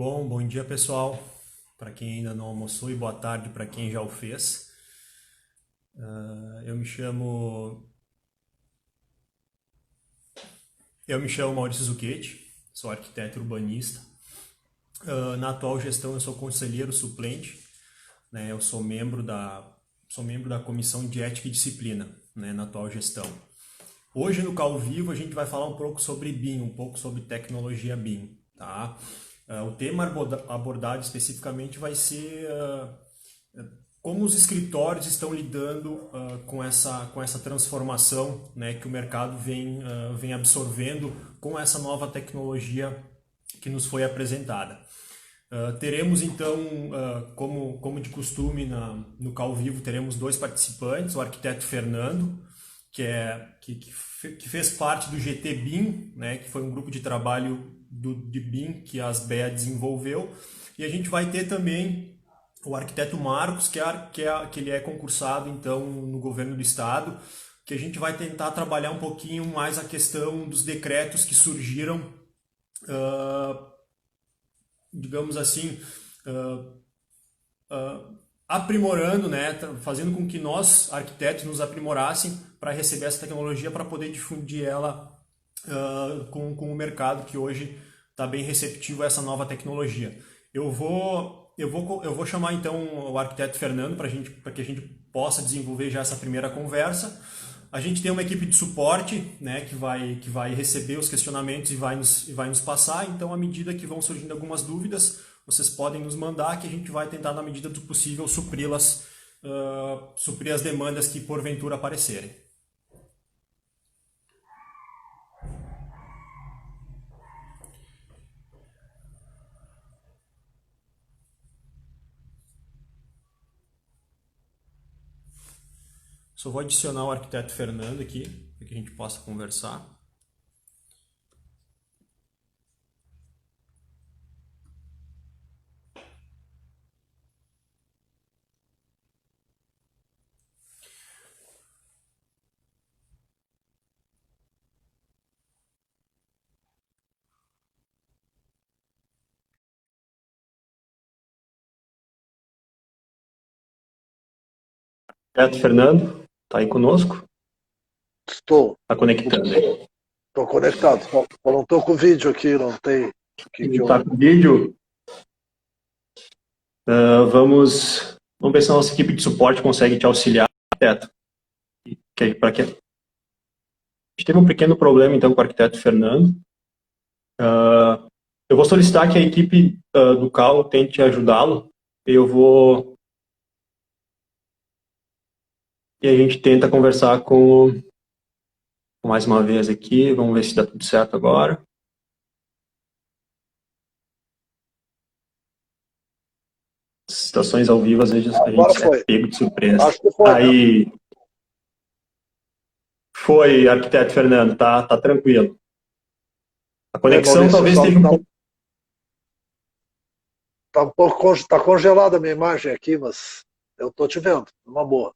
Bom dia pessoal, para quem ainda não almoçou e boa tarde para quem já o fez. Eu me chamo, eu me chamo Maurício Zucchetti, sou arquiteto urbanista. Na atual gestão eu sou conselheiro suplente, né? Eu sou membro da comissão de ética e disciplina, né, na atual gestão. Hoje no Call Vivo a gente vai falar um pouco sobre BIM, um pouco sobre tecnologia BIM, tá? O tema abordado especificamente vai ser como os escritórios estão lidando com essa transformação, né, que o mercado vem absorvendo com essa nova tecnologia que nos foi apresentada. Teremos então, como de costume no Call Vivo, teremos dois participantes, o arquiteto Fernando, que fez parte do GT BIM, né, que foi um grupo de trabalho de BIM que a Asbea desenvolveu, e a gente vai ter também o arquiteto Marcos, que ele é concursado então no governo do estado, que a gente vai tentar trabalhar um pouquinho mais a questão dos decretos que surgiram, digamos assim, aprimorando, né, fazendo com que nós, arquitetos, nos aprimorassem para receber essa tecnologia, para poder difundir ela com o mercado que hoje está bem receptivo a essa nova tecnologia. Eu vou chamar então o arquiteto Fernando para que a gente possa desenvolver já essa primeira conversa. A gente tem uma equipe de suporte, né, que vai receber os questionamentos e vai nos passar. Então, à medida que vão surgindo algumas dúvidas, vocês podem nos mandar, que a gente vai tentar, na medida do possível, supri-las, suprir as demandas que porventura aparecerem. Só vou adicionar o arquiteto Fernando aqui, para que a gente possa conversar. Arquiteto Fernando, está aí conosco? Estou, Está conectando aí. estou conectado. Só não estou com o vídeo aqui, não tem o que eu. Está com o vídeo? Vamos ver se a nossa equipe de suporte consegue te auxiliar, arquiteto. Para que a gente teve um pequeno problema então com o arquiteto Fernando. Eu vou solicitar que a equipe do Cal tente ajudá-lo. Eu vou e a gente tenta conversar mais uma vez aqui. Vamos ver se dá tudo certo agora. Situações ao vivo, às vezes a Agora gente é foi. pego de surpresa. Acho que foi, né? Aí foi, arquiteto Fernando, tá tranquilo. A conexão Maurício, talvez só esteja um pouco. tá um pouco tá congelada a minha imagem aqui, mas eu estou te vendo, uma boa.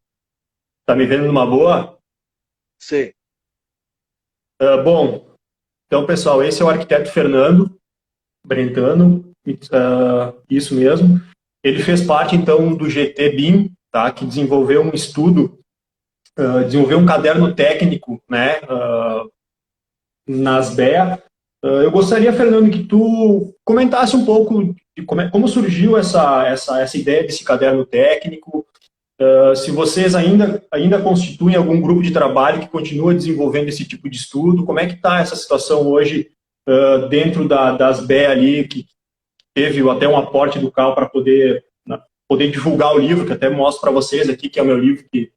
Tá me vendo numa boa? Sim. Bom, então pessoal, esse é o arquiteto Fernando Brentano, isso mesmo. Ele fez parte então do GT BIM, tá, que desenvolveu um estudo, desenvolveu um caderno técnico, né, nas BEA. Eu gostaria, Fernando, que tu comentasse um pouco de como surgiu essa ideia desse caderno técnico, se vocês ainda constituem algum grupo de trabalho que continua desenvolvendo esse tipo de estudo, como é que está essa situação hoje dentro das BEA ali, que teve até um aporte do CAL para poder divulgar o livro, que até mostro para vocês aqui, que é o meu livro que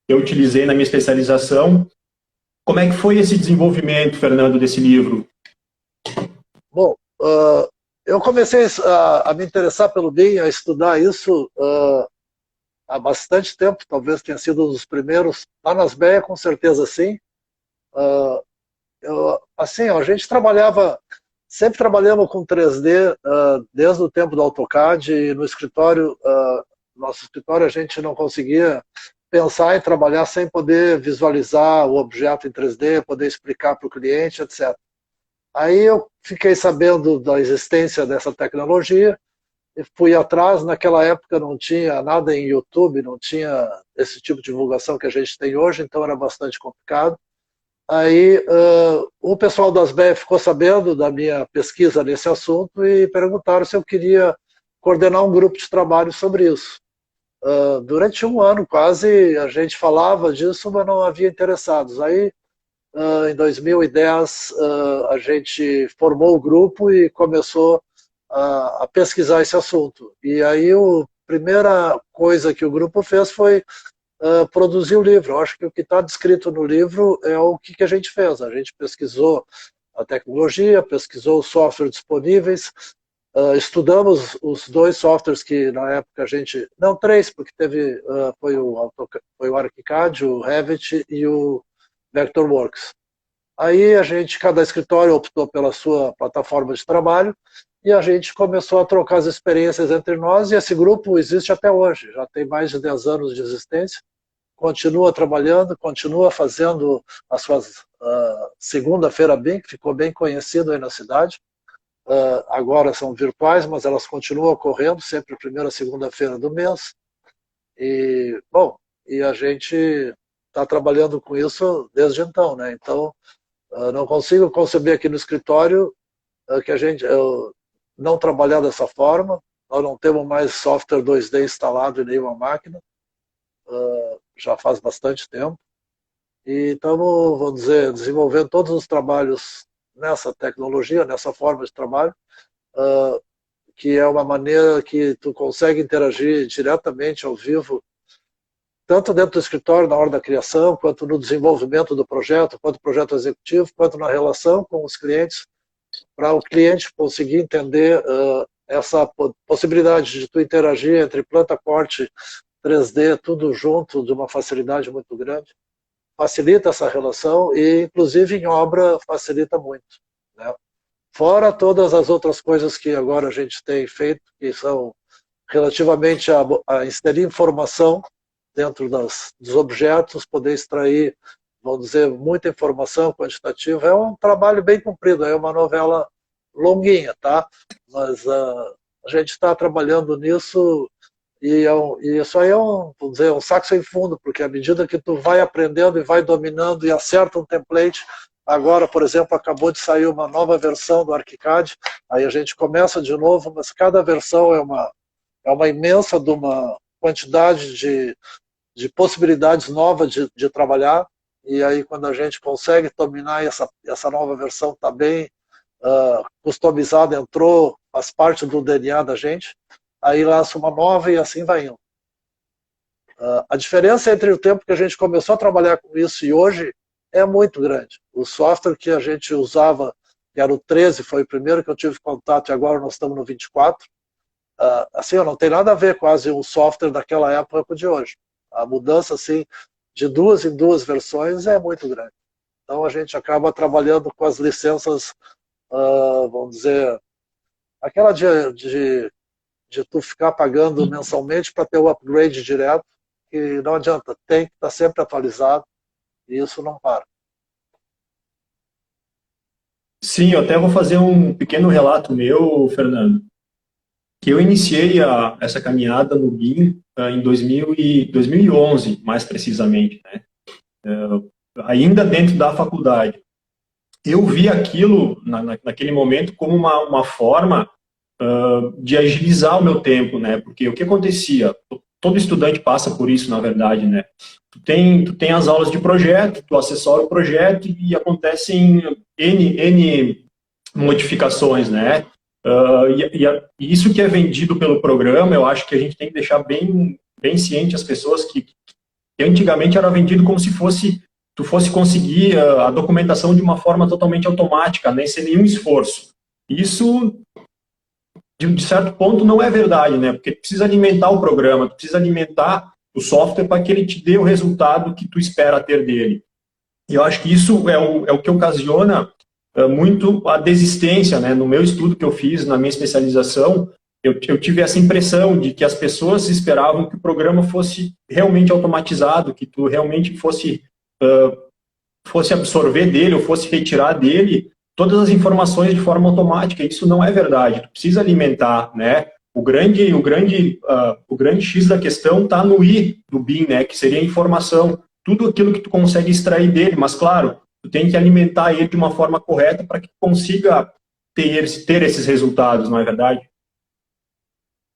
eu utilizei na minha especialização. Como é que foi esse desenvolvimento, Fernando, desse livro? Bom, eu comecei a me interessar pelo BIM, a estudar isso há bastante tempo, talvez tenha sido um dos primeiros. Lá nas BEA, com certeza sim. Assim, a gente sempre trabalhamos com 3D desde o tempo do AutoCAD, e no escritório, nosso escritório, a gente não conseguia pensar em trabalhar sem poder visualizar o objeto em 3D, poder explicar para o cliente, etc. Aí eu fiquei sabendo da existência dessa tecnologia e fui atrás. Naquela época não tinha nada em YouTube, não tinha esse tipo de divulgação que a gente tem hoje, então era bastante complicado. Aí o pessoal das BEA ficou sabendo da minha pesquisa nesse assunto e perguntaram se eu queria coordenar um grupo de trabalho sobre isso. Durante um ano quase a gente falava disso, mas não havia interessados. Aí em 2010 a gente formou o grupo e começou a pesquisar esse assunto. E aí a primeira coisa que o grupo fez foi produzir o livro. Eu acho que o que está descrito no livro é o que a gente fez. A gente pesquisou a tecnologia, pesquisou os softwares disponíveis, estudamos os 2 softwares que na época a gente... Não, 3, porque teve, foi o ArchiCAD, o Revit e o Vectorworks. Aí cada escritório optou pela sua plataforma de trabalho e a gente começou a trocar as experiências entre nós, e esse grupo existe até hoje, já tem mais de 10 anos de existência, continua trabalhando, continua fazendo as suas segunda-feira BIM, que ficou bem conhecido aí na cidade. Agora são virtuais, mas elas continuam ocorrendo sempre primeira segunda-feira do mês. E, bom, e a gente está trabalhando com isso desde então, né? Então, não consigo conceber aqui no escritório que a gente não trabalhar dessa forma. Nós não temos mais software 2D instalado em nenhuma máquina, já faz bastante tempo. E estamos, vamos dizer, desenvolvendo todos os trabalhos nessa tecnologia, nessa forma de trabalho, que é uma maneira que tu consegue interagir diretamente ao vivo, tanto dentro do escritório, na hora da criação, quanto no desenvolvimento do projeto, quanto no projeto executivo, quanto na relação com os clientes, para o cliente conseguir entender essa possibilidade de tu interagir entre planta, corte, 3D, tudo junto, de uma facilidade muito grande. Facilita essa relação e, inclusive, em obra, facilita muito, né? Fora todas as outras coisas que agora a gente tem feito, que são relativamente a inserir informação dentro dos objetos, poder extrair, vamos dizer, muita informação quantitativa. É um trabalho bem comprido, é uma novela longuinha, tá? Mas a gente está trabalhando nisso e isso aí vamos dizer, um saco sem fundo, porque à medida que tu vai aprendendo e vai dominando e acerta um template, agora, por exemplo, acabou de sair uma nova versão do ArchiCAD, aí a gente começa de novo, mas cada versão é uma imensa de uma quantidade de possibilidades novas de trabalhar, e aí quando a gente consegue dominar essa nova versão, está bem customizada, entrou, faz parte do DNA da gente, aí lança uma nova e assim vai indo. A diferença entre o tempo que a gente começou a trabalhar com isso e hoje é muito grande. O software que a gente usava, que era o 13, foi o primeiro que eu tive contato, e agora nós estamos no 24. Assim, não tem nada a ver quase um software daquela época com o de hoje. A mudança, assim, de 2 em 2 versões é muito grande. Então a gente acaba trabalhando com as licenças, vamos dizer, aquela de tu ficar pagando mensalmente para ter o upgrade direto, que não adianta, tem que estar sempre atualizado, e isso não para. Sim, eu até vou fazer um pequeno relato meu, Fernando, que eu iniciei essa caminhada no BIM em 2011, mais precisamente, né? Ainda dentro da faculdade. Eu vi aquilo, naquele momento, como uma forma de agilizar o meu tempo, né? Porque o que acontecia? Todo estudante passa por isso, na verdade, né? Tu tem as aulas de projeto, tu assessora o projeto e acontecem N modificações, né? E isso que é vendido pelo programa, eu acho que a gente tem que deixar bem ciente as pessoas que antigamente era vendido como se tu fosse conseguir a documentação de uma forma totalmente automática, né? Sem nenhum esforço. Isso, de certo ponto, não é verdade, né? Porque tu precisa alimentar o programa, tu precisa alimentar o software para que ele te dê o resultado que tu espera ter dele. E eu acho que isso é o que ocasiona muito a desistência, né? No meu estudo que eu fiz, na minha especialização, eu tive essa impressão de que as pessoas esperavam que o programa fosse realmente automatizado, que tu realmente fosse absorver dele ou fosse retirar dele todas as informações de forma automática. Isso não é verdade. Tu precisa alimentar, né? O grande X da questão está no I do BIM, né? Que seria a informação, tudo aquilo que tu consegue extrair dele, mas claro, tu tem que alimentar ele de uma forma correta para que tu consiga ter esses resultados, não é verdade?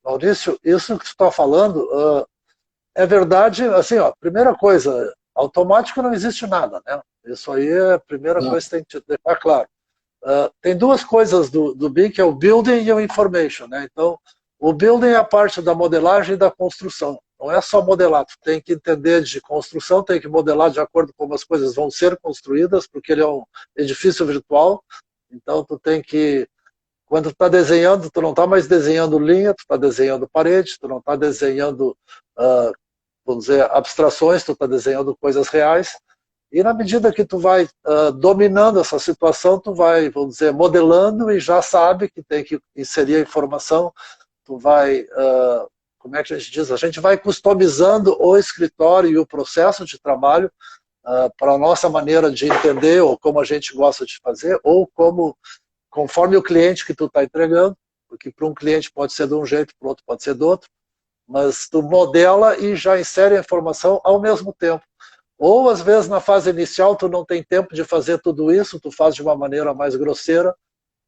Maurício, isso que você está falando é verdade, assim, ó, primeira coisa, automático não existe nada, né? Isso aí é a primeira coisa que tem que deixar claro. Tem duas coisas do BIM, que é o building e o information, né? Então, o building é a parte da modelagem e da construção. Não é só modelar, tu tem que entender de construção, tem que modelar de acordo com como as coisas vão ser construídas, porque ele é um edifício virtual, então tu tem que, quando tu está desenhando, tu não está mais desenhando linha, tu está desenhando parede, tu não está desenhando, vamos dizer, abstrações, tu está desenhando coisas reais. E na medida que tu vai dominando essa situação, tu vai, vamos dizer, modelando e já sabe que tem que inserir a informação, tu vai, como é que a gente diz? A gente vai customizando o escritório e o processo de trabalho para a nossa maneira de entender, ou como a gente gosta de fazer, ou conforme o cliente que tu está entregando, porque para um cliente pode ser de um jeito, para o outro pode ser do outro, mas tu modela e já insere a informação ao mesmo tempo. Ou, às vezes, na fase inicial, tu não tem tempo de fazer tudo isso, tu faz de uma maneira mais grosseira,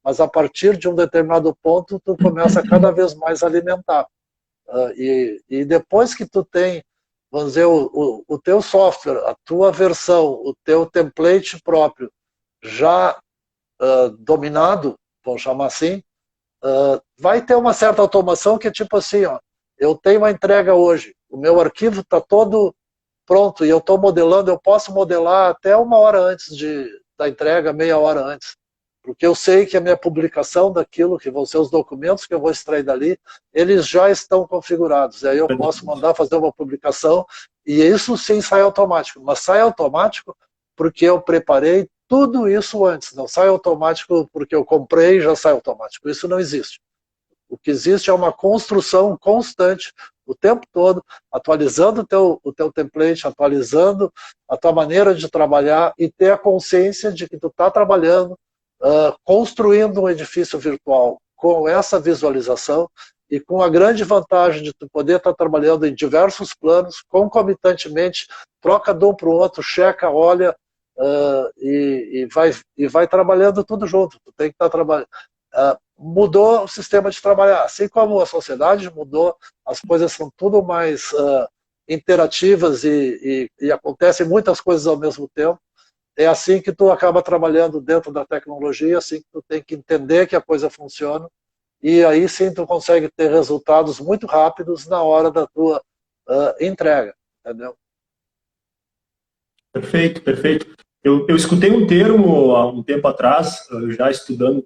mas a partir de um determinado ponto, tu começa cada vez mais a alimentar. E depois que tu tem, vamos dizer, o teu software, a tua versão, o teu template próprio, já dominado, vamos chamar assim, vai ter uma certa automação que é tipo assim, ó, eu tenho uma entrega hoje, o meu arquivo está todo pronto, e eu estou modelando, eu posso modelar até 1 hora antes da entrega, meia hora antes. Porque eu sei que a minha publicação daquilo, que vão ser os documentos que eu vou extrair dali, eles já estão configurados. E aí eu posso mandar fazer uma publicação, e isso sim sai automático. Mas sai automático porque eu preparei tudo isso antes. Não sai automático porque eu comprei e já sai automático. Isso não existe. O que existe é uma construção constante, o tempo todo, atualizando o teu template, atualizando a tua maneira de trabalhar e ter a consciência de que tu está trabalhando, construindo um edifício virtual com essa visualização e com a grande vantagem de tu poder estar trabalhando em diversos planos, concomitantemente, troca de um para o outro, checa, olha, e vai trabalhando tudo junto. Tu tem que estar trabalhando. Mudou o sistema de trabalhar, assim como a sociedade mudou, as coisas são tudo mais interativas e acontecem muitas coisas ao mesmo tempo. É assim que tu acaba trabalhando dentro da tecnologia, assim que tu tem que entender que a coisa funciona, e aí sim tu consegue ter resultados muito rápidos na hora da tua entrega, entendeu? Perfeito, perfeito. Eu escutei um termo há um tempo atrás, já estudando um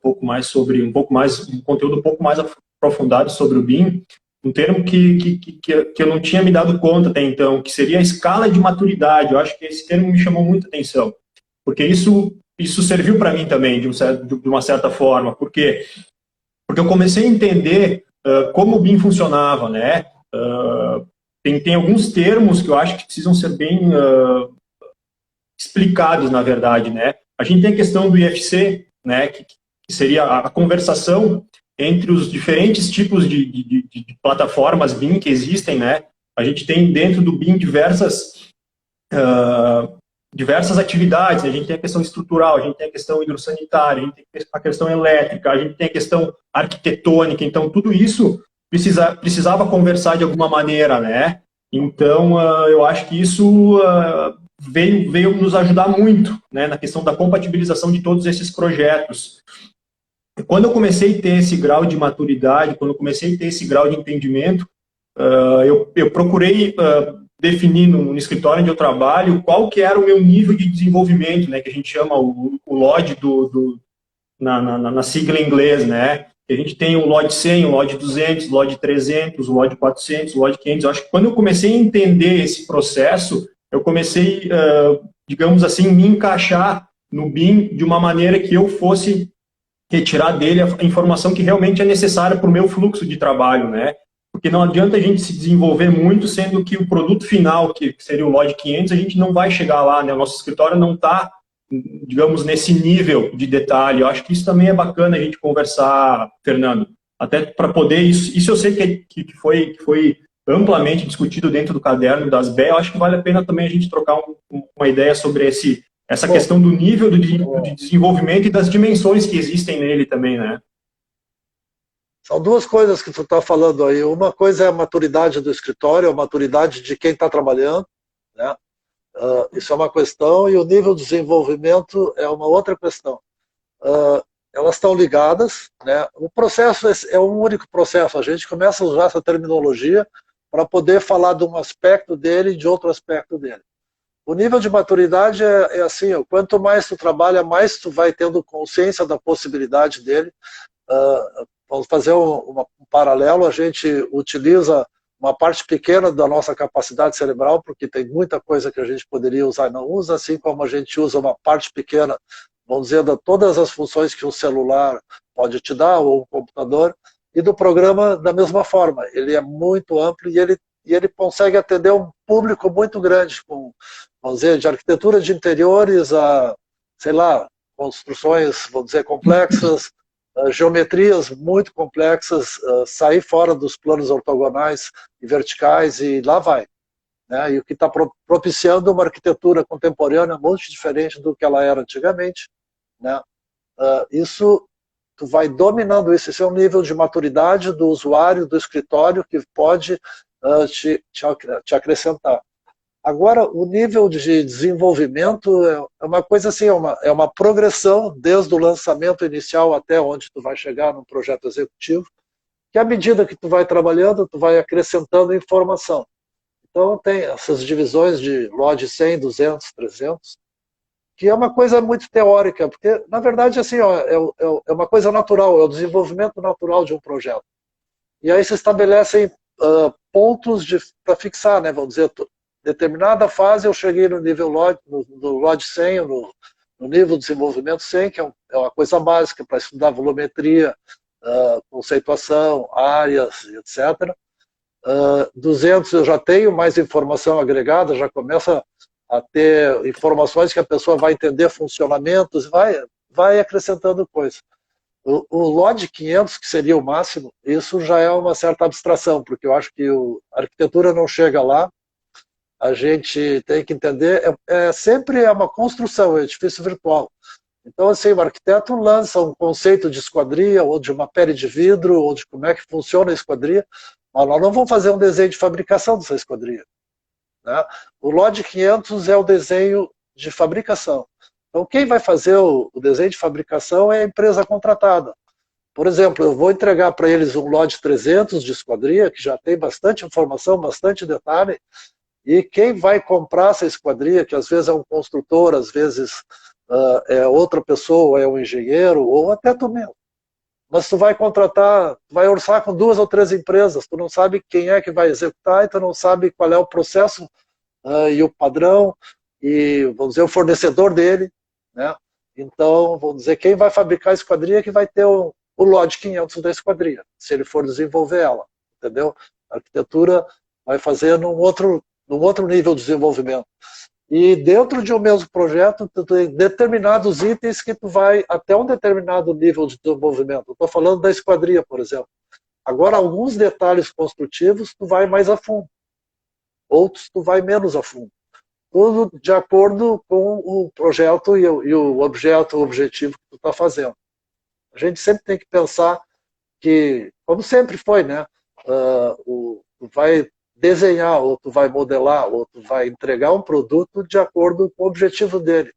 conteúdo um pouco mais aprofundado sobre o BIM, um termo que eu não tinha me dado conta até então, que seria a escala de maturidade. Eu acho que esse termo me chamou muita atenção, porque isso serviu para mim também, de uma certa forma, porque eu comecei a entender como o BIM funcionava, né? Tem alguns termos que eu acho que precisam ser bem explicados, na verdade, né? A gente tem a questão do IFC, né, que seria a conversação entre os diferentes tipos de plataformas BIM que existem, né? A gente tem dentro do BIM diversas atividades, né? A gente tem a questão estrutural, a gente tem a questão hidrossanitária, a gente tem a questão elétrica, a gente tem a questão arquitetônica, então tudo isso precisava conversar de alguma maneira, né? Então, eu acho que isso veio nos ajudar muito, né, na questão da compatibilização de todos esses projetos. Quando eu comecei a ter esse grau de maturidade, quando eu comecei a ter esse grau de entendimento, eu procurei definir no escritório onde eu trabalho qual que era o meu nível de desenvolvimento, né, que a gente chama o LOD na sigla em inglês, né? A gente tem o LOD 100, o LOD 200, o LOD 300, o LOD 400, o LOD 500. Eu acho que quando eu comecei a entender esse processo, eu comecei, digamos assim, me encaixar no BIM de uma maneira que eu fosse retirar dele a informação que realmente é necessária para o meu fluxo de trabalho, né? Porque não adianta a gente se desenvolver muito, sendo que o produto final, que seria o LOD 500, a gente não vai chegar lá, né? O nosso escritório não está digamos, nesse nível de detalhe. Eu acho que isso também é bacana a gente conversar, Fernando, até para poder, isso eu sei que foi amplamente discutido dentro do caderno das BE, eu acho que vale a pena também a gente trocar uma ideia sobre essa questão do nível de desenvolvimento e das dimensões que existem nele também, né? São duas coisas que tu está falando aí. Uma coisa é a maturidade do escritório, a maturidade de quem está trabalhando, né? Isso é uma questão, e o nível de desenvolvimento é uma outra questão. Elas estão ligadas, né? O processo é um único processo. A gente começa a usar essa terminologia para poder falar de um aspecto dele e de outro aspecto dele. O nível de maturidade é assim, ó, quanto mais tu trabalha, mais tu vai tendo consciência da possibilidade dele. Vamos fazer um paralelo, a gente utiliza uma parte pequena da nossa capacidade cerebral, porque tem muita coisa que a gente poderia usar e não usa, assim como a gente usa uma parte pequena, vamos dizer, de todas as funções que um celular pode te dar, ou um computador, e do programa da mesma forma. Ele é muito amplo e ele consegue atender um público muito grande, com, vamos dizer, de arquitetura de interiores a, sei lá, construções, vamos dizer, complexas, geometrias muito complexas, sair fora dos planos ortogonais e verticais, e lá vai. Né? E o que está propiciando uma arquitetura contemporânea muito diferente do que ela era antigamente. Né? Isso, tu vai dominando isso. Esse é um nível de maturidade do usuário, do escritório, que pode te acrescentar. Agora, o nível de desenvolvimento é uma coisa assim, é uma progressão desde o lançamento inicial até onde tu vai chegar no projeto executivo, que à medida que tu vai trabalhando, tu vai acrescentando informação. Então, tem essas divisões de LOD 100, 200, 300, que é uma coisa muito teórica, porque, na verdade, assim, ó, é uma coisa natural, é o desenvolvimento natural de um projeto. E aí se estabelecem pontos para fixar, né, vamos dizer, determinada fase eu cheguei no nível LOD, no LOD 100, no nível de desenvolvimento 100, que é uma coisa básica para estudar volumetria, conceituação, áreas, etc. 200 eu já tenho mais informação agregada, já começa a ter informações que a pessoa vai entender funcionamentos, vai acrescentando coisas. O LOD 500, que seria o máximo, isso já é uma certa abstração, porque eu acho que a arquitetura não chega lá. A gente tem que entender, sempre é uma construção, é um edifício virtual. Então, assim, o arquiteto lança um conceito de esquadria, ou de uma pele de vidro, ou de como é que funciona a esquadria, mas nós não vamos fazer um desenho de fabricação dessa esquadria. Né? O LOD 500 é o desenho de fabricação. Então, quem vai fazer o desenho de fabricação é a empresa contratada. Por exemplo, eu vou entregar para eles um LOD 300 de esquadria, que já tem bastante informação, bastante detalhe, e quem vai comprar essa esquadria, que às vezes é um construtor, às vezes é outra pessoa, é um engenheiro, ou até tu mesmo. Mas tu vai contratar, vai orçar com 2 ou 3 empresas, tu não sabe quem é que vai executar, e tu não sabe qual é o processo e o padrão, e, vamos dizer, o fornecedor dele, né? Então, vamos dizer, quem vai fabricar a esquadria é que vai ter o LOD 500 da esquadria, se ele for desenvolver ela, entendeu? A arquitetura vai fazer num outro nível de desenvolvimento. E dentro de um mesmo projeto, tu tem determinados itens que tu vai até um determinado nível de desenvolvimento. Estou falando da esquadria, por exemplo. Agora, alguns detalhes construtivos tu vai mais a fundo, outros tu vai menos a fundo. Tudo de acordo com o projeto e o objeto, o objetivo que tu está fazendo. A gente sempre tem que pensar que, como sempre foi, né? Tu vai desenhar, ou tu vai modelar, ou tu vai entregar um produto de acordo com o objetivo dele.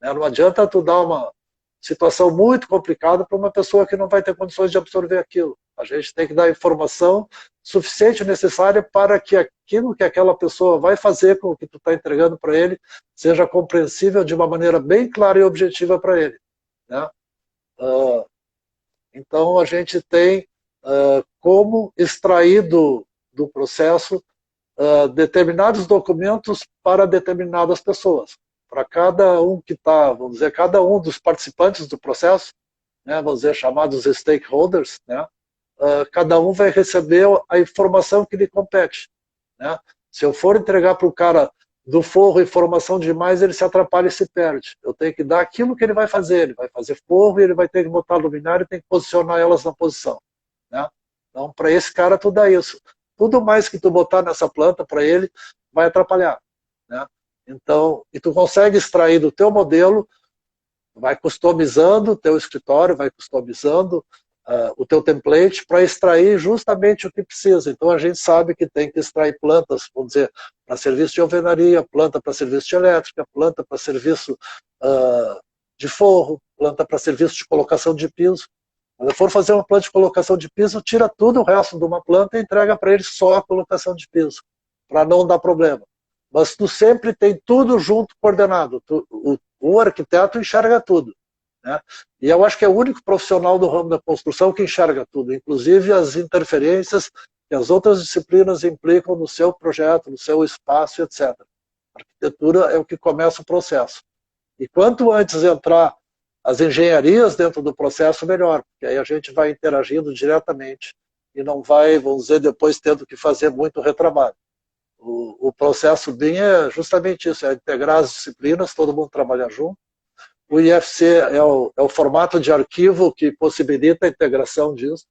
Né? Não adianta tu dar uma situação muito complicada para uma pessoa que não vai ter condições de absorver aquilo. A gente tem que dar informação suficiente necessária para que aquilo que aquela pessoa vai fazer com o que tu está entregando para ele seja compreensível de uma maneira bem clara e objetiva para ele. Né? Então a gente tem como extrair do processo determinados documentos para determinadas pessoas. Para cada um que está, vamos dizer, cada um dos participantes do processo, né, vamos dizer, chamados stakeholders, né, cada um vai receber a informação que lhe compete. Né? Se eu for entregar para o cara do forro e formação demais, ele se atrapalha e se perde. Eu tenho que dar aquilo que ele vai fazer. Ele vai fazer forro e ele vai ter que botar luminária e tem que posicionar elas na posição, né? Então, para esse cara, tu dá isso. Tudo mais que tu botar nessa planta, para ele, vai atrapalhar, né? Então, e tu consegue extrair do teu modelo, vai customizando o teu escritório, vai customizando o teu template para extrair justamente o que precisa. Então a gente sabe que tem que extrair plantas, vamos dizer, para serviço de alvenaria, planta para serviço de elétrica, planta para serviço de forro, planta para serviço de colocação de piso. Quando for fazer uma planta de colocação de piso, tira tudo o resto de uma planta e entrega para ele só a colocação de piso, para não dar problema. Mas tu sempre tem tudo junto, coordenado. O arquiteto enxerga tudo, né? E eu acho que é o único profissional do ramo da construção que enxerga tudo, inclusive as interferências que as outras disciplinas implicam no seu projeto, no seu espaço, etc. A arquitetura é o que começa o processo. E quanto antes entrar as engenharias dentro do processo, melhor, porque aí a gente vai interagindo diretamente e não vai, vamos dizer, depois tendo que fazer muito retrabalho. O processo BIM é justamente isso, é integrar as disciplinas, todo mundo trabalhar junto. O IFC é o formato de arquivo que possibilita a integração disso.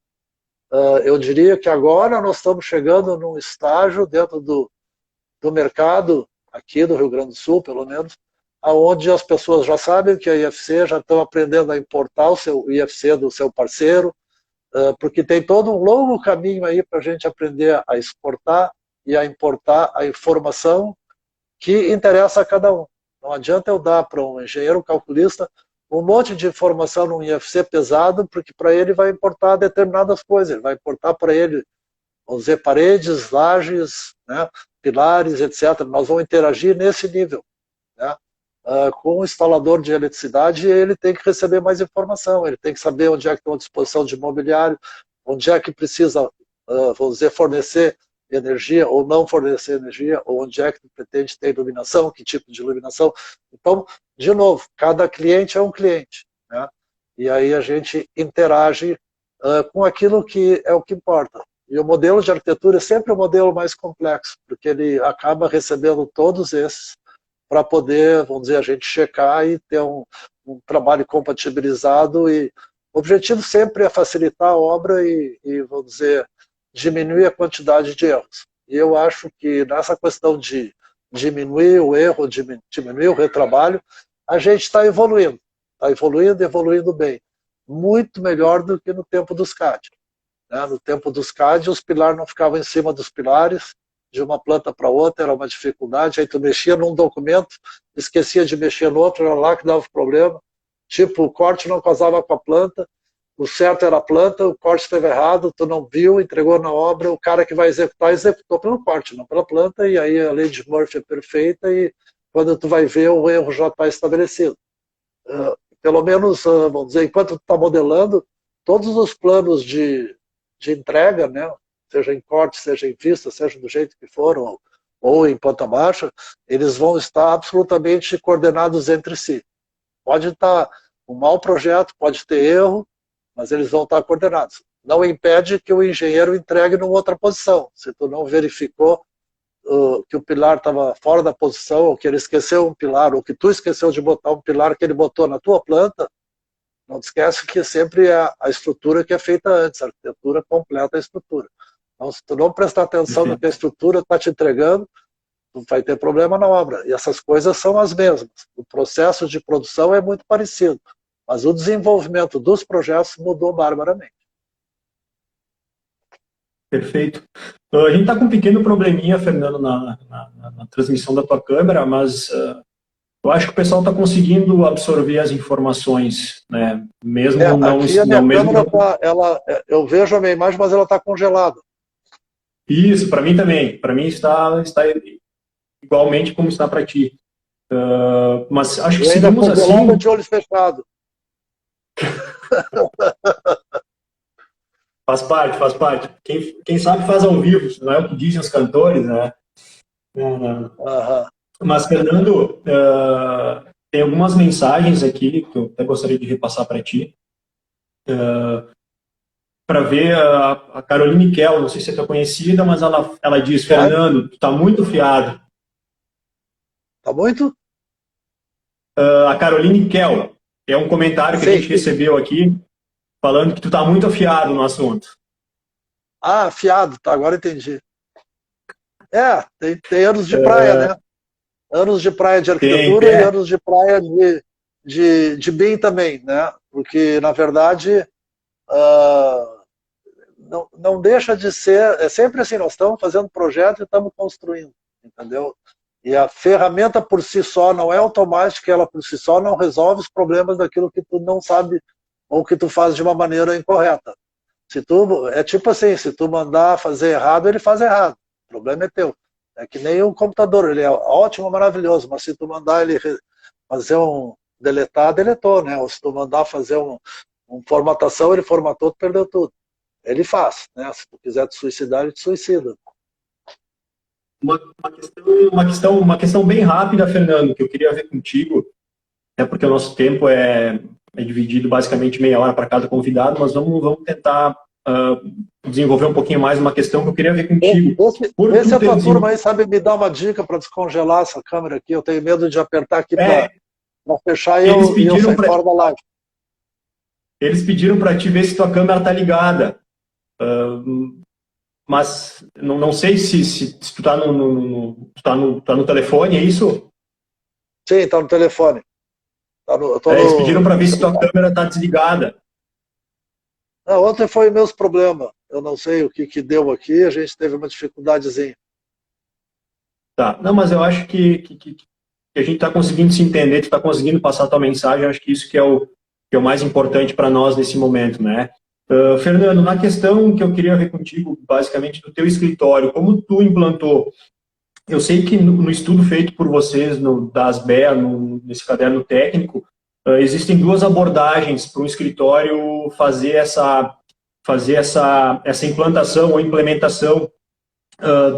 Eu diria que agora nós estamos chegando num estágio dentro do mercado, aqui do Rio Grande do Sul, pelo menos, onde as pessoas já sabem que a IFC, já estão aprendendo a importar o seu IFC do seu parceiro, porque tem todo um longo caminho aí para a gente aprender a exportar e a importar a informação que interessa a cada um. Não adianta eu dar para um engenheiro calculista um monte de informação num IFC pesado, porque para ele vai importar determinadas coisas, ele vai importar para ele, vamos dizer, paredes, lajes, né, pilares, etc. Nós vamos interagir nesse nível, né? Com o instalador de eletricidade, ele tem que receber mais informação, ele tem que saber onde é que tem uma disposição de mobiliário, onde é que precisa, vamos dizer, fornecer energia ou não fornecer energia, ou onde é que pretende ter iluminação, que tipo de iluminação. Então, de novo, cada cliente é um cliente, né? E aí a gente interage com aquilo que é o que importa. E o modelo de arquitetura é sempre o modelo mais complexo, porque ele acaba recebendo todos esses para poder, vamos dizer, a gente checar e ter um trabalho compatibilizado. E o objetivo sempre é facilitar a obra e vamos dizer, diminuir a quantidade de erros. E eu acho que nessa questão de diminuir o erro, diminuir o retrabalho, a gente está evoluindo. Está evoluindo, evoluindo bem. Muito melhor do que no tempo dos CAD, né? No tempo dos CAD, os pilares não ficavam em cima dos pilares, de uma planta para outra, era uma dificuldade. Aí tu mexia num documento, esquecia de mexer no outro, era lá que dava o problema. Tipo, o corte não casava com a planta, o certo era a planta, o corte esteve errado, tu não viu, entregou na obra, o cara que vai executar, executou pelo corte, não pela planta, e aí a lei de Murphy é perfeita e quando tu vai ver, o erro já está estabelecido. Pelo menos, vamos dizer, enquanto tu está modelando, todos os planos de entrega, né, seja em corte, seja em vista, seja do jeito que for, ou em planta baixa, eles vão estar absolutamente coordenados entre si. Pode estar um mau projeto, pode ter erro, mas eles vão estar coordenados. Não impede que o engenheiro entregue numa outra posição. Se tu não verificou que o pilar estava fora da posição, ou que ele esqueceu um pilar, ou que tu esqueceu de botar um pilar que ele botou na tua planta, não te esquece que sempre é a estrutura que é feita antes, a arquitetura completa a estrutura. Então, se tu não prestar atenção no que a estrutura está te entregando, tu vai ter problema na obra. E essas coisas são as mesmas. O processo de produção é muito parecido, mas o desenvolvimento dos projetos mudou barbaramente. Perfeito. A gente está com um pequeno probleminha, Fernando, na transmissão da tua câmera, mas eu acho que o pessoal está conseguindo absorver as informações, né? Mesmo não... Aqui a minha câmera, eu vejo a minha imagem, mas ela está congelada. Isso, para mim também. Para mim está igualmente como está para ti. Mas acho que seguimos assim... de olhos fechados. Faz parte, faz parte. Quem sabe faz ao vivo, não é o que dizem os cantores, né? Mas, Fernando, tem algumas mensagens aqui que eu até gostaria de repassar para ti. Para ver a Caroline Kell, não sei se é tua conhecida, mas ela diz, Fernando, tu tá muito fiado. Tá muito? A Caroline Kell, é um comentário que a Sim. gente recebeu aqui, falando que tu tá muito afiado no assunto. Ah, fiado, tá, agora entendi. Tem anos de praia, né? Anos de praia de Tem, arquitetura e anos de praia de BIM também, né? Porque, na verdade, ah, não deixa de ser, é sempre assim, nós estamos fazendo projeto e estamos construindo, entendeu? E a ferramenta por si só não é automática, ela por si só não resolve os problemas daquilo que tu não sabe ou que tu faz de uma maneira incorreta. Se tu, é tipo assim, se tu mandar fazer errado, ele faz errado. O problema é teu. É que nem um computador, ele é ótimo, maravilhoso, mas se tu mandar ele fazer deletar, deletou, né? Ou se tu mandar fazer uma formatação, ele formatou, tu perdeu tudo. Ele faz, né? Se tu quiser te suicidar, ele te suicida. Uma questão bem rápida, Fernando, que eu queria ver contigo, é porque o nosso tempo é dividido basicamente meia hora para cada convidado, mas vamos tentar desenvolver um pouquinho mais uma questão que eu queria ver contigo. Por Esse tu é a ter tua turma desenvolvido... aí, sabe me dar uma dica para descongelar essa câmera aqui? Eu tenho medo de apertar aqui para fechar e eles eu pediram sair para fora da live. eles pediram para te ver se tua câmera tá ligada. Mas não sei se tu tá tá no telefone, é isso? Sim, tá no telefone. Eu tô Eles pediram para no ver se tua celular. câmera tá desligada. Não, ontem foi meus problemas. Eu não sei o que deu aqui, a gente teve uma dificuldadezinha. Tá. Não, mas eu acho que a gente está conseguindo se entender, tu está conseguindo passar a tua mensagem, eu acho que isso que é o mais importante para nós nesse momento, né? Fernando, na questão que eu queria ver contigo, basicamente, do teu escritório, como tu implantou, eu sei que no estudo feito por vocês, da ASBEA, nesse caderno técnico, existem duas abordagens para um escritório fazer essa implantação ou implementação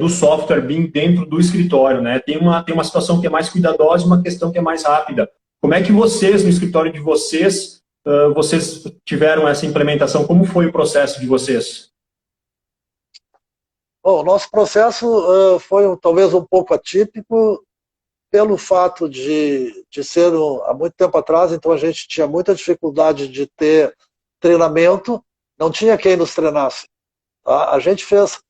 do software BIM dentro do escritório, né? Tem uma situação que é mais cuidadosa e uma questão que é mais rápida. Como é que vocês, no escritório de vocês, vocês tiveram essa implementação? Como foi o processo de vocês? Bom, o nosso processo foi talvez um pouco atípico pelo fato de ser há muito tempo atrás, então a gente tinha muita dificuldade de ter treinamento, não tinha quem nos treinasse. Tá? A gente fez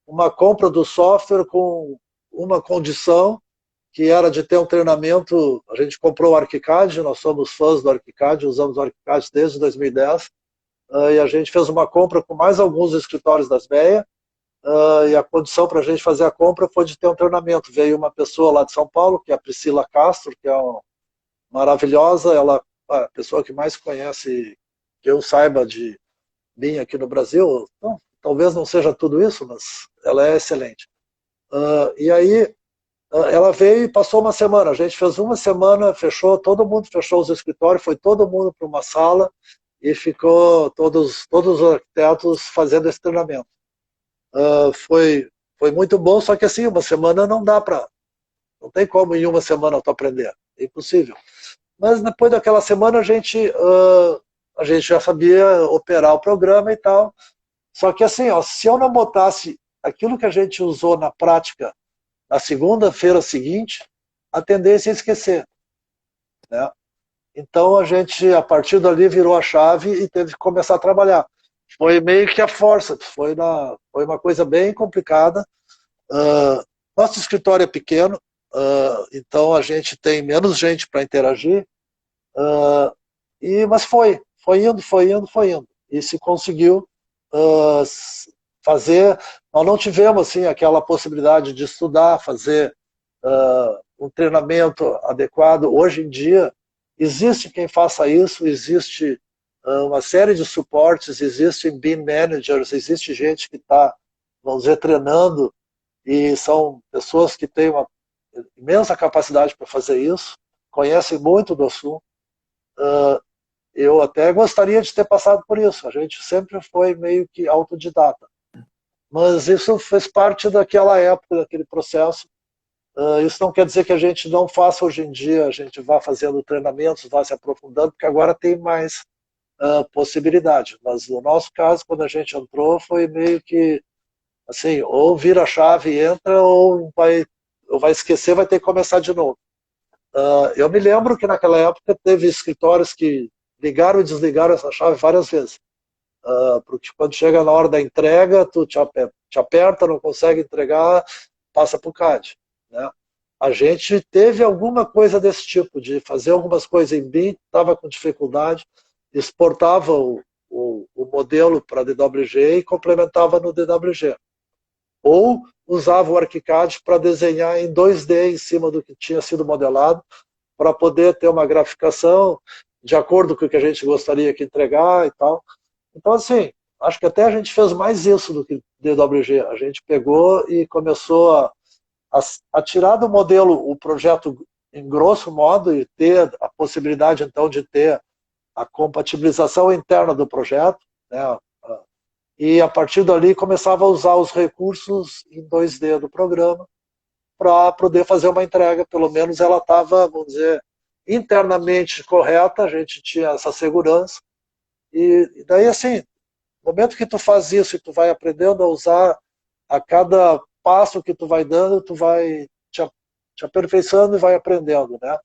uma compra do software com uma condição que era de ter um treinamento. A gente comprou o ArchiCAD, nós somos fãs do ArchiCAD, usamos o ArchiCAD desde 2010, e a gente fez uma compra com mais alguns escritórios das BEA, e a condição para a gente fazer a compra foi de ter um treinamento. Veio uma pessoa lá de São Paulo, que é a Priscila Castro, que é maravilhosa, ela é a pessoa que mais conhece, que eu saiba, de BIM aqui no Brasil. Então, talvez não seja tudo isso, mas ela é excelente. E aí ela veio e passou uma semana. A gente fez uma semana, fechou, todo mundo fechou os escritórios, foi todo mundo para uma sala e ficou todos os arquitetos fazendo esse treinamento. Foi muito bom, só que assim, uma semana não dá para. Não tem como em uma semana tu aprender. É impossível. Mas depois daquela semana a gente já sabia operar o programa e tal. Só que assim, ó, se eu não botasse aquilo que a gente usou na prática na segunda-feira seguinte, a tendência é esquecer, né? Então a gente, a partir dali, virou a chave e teve que começar a trabalhar. Foi meio que a força, foi uma coisa bem complicada. Nosso escritório é pequeno, então a gente tem menos gente para interagir, mas foi indo, foi indo, foi indo. E se conseguiu uh, fazer. Nós não tivemos assim, aquela possibilidade de estudar, fazer um treinamento adequado. Hoje em dia, existe quem faça isso, existe uma série de suportes, existem BIM managers, existe gente que está, vamos dizer, treinando, e são pessoas que têm uma imensa capacidade para fazer isso, conhecem muito do assunto. Eu até gostaria de ter passado por isso. A gente sempre foi meio que autodidata. Mas isso fez parte daquela época, daquele processo. Isso não quer dizer que a gente não faça hoje em dia, a gente vá fazendo treinamentos, vá se aprofundando, porque agora tem mais possibilidade. Mas no nosso caso, quando a gente entrou, foi meio que assim, ou vira a chave e entra, ou vai esquecer, vai ter que começar de novo. Eu me lembro que naquela época teve escritórios que ligaram e desligaram essa chave várias vezes. Porque quando chega na hora da entrega, tu te aperta, não consegue entregar, passa para o CAD. Né? A gente teve alguma coisa desse tipo, de fazer algumas coisas em BIM, estava com dificuldade, exportava o modelo para DWG e complementava no DWG. Ou usava o ArchiCAD para desenhar em 2D em cima do que tinha sido modelado, para poder ter uma graficação de acordo com o que a gente gostaria que entregar e tal. Então, assim, acho que até a gente fez mais isso do que DWG. A gente pegou e começou a tirar do modelo o projeto em grosso modo e ter a possibilidade, então, de ter a compatibilização interna do projeto, né? E a partir dali começava a usar os recursos em 2D do programa para poder fazer uma entrega. Pelo menos ela estava, vamos dizer, internamente correta, a gente tinha essa segurança. E daí, assim, no momento que tu faz isso e tu vai aprendendo a usar, a cada passo que tu vai dando, tu vai te aperfeiçoando e vai aprendendo, né?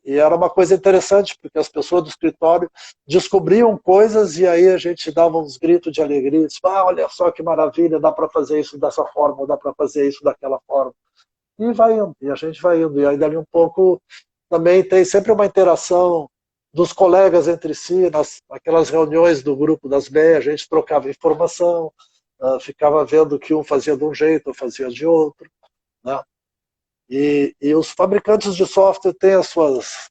E era uma coisa interessante, porque as pessoas do escritório descobriam coisas e aí a gente dava uns gritos de alegria, disse, olha só que maravilha, dá para fazer isso dessa forma, dá para fazer isso daquela forma. E vai indo, e a gente vai indo. E aí dali um pouco também tem sempre uma interação dos colegas entre si, naquelas reuniões do grupo das BE, a gente trocava informação, ficava vendo que um fazia de um jeito, ou fazia de outro, né? E os fabricantes de software têm as suas,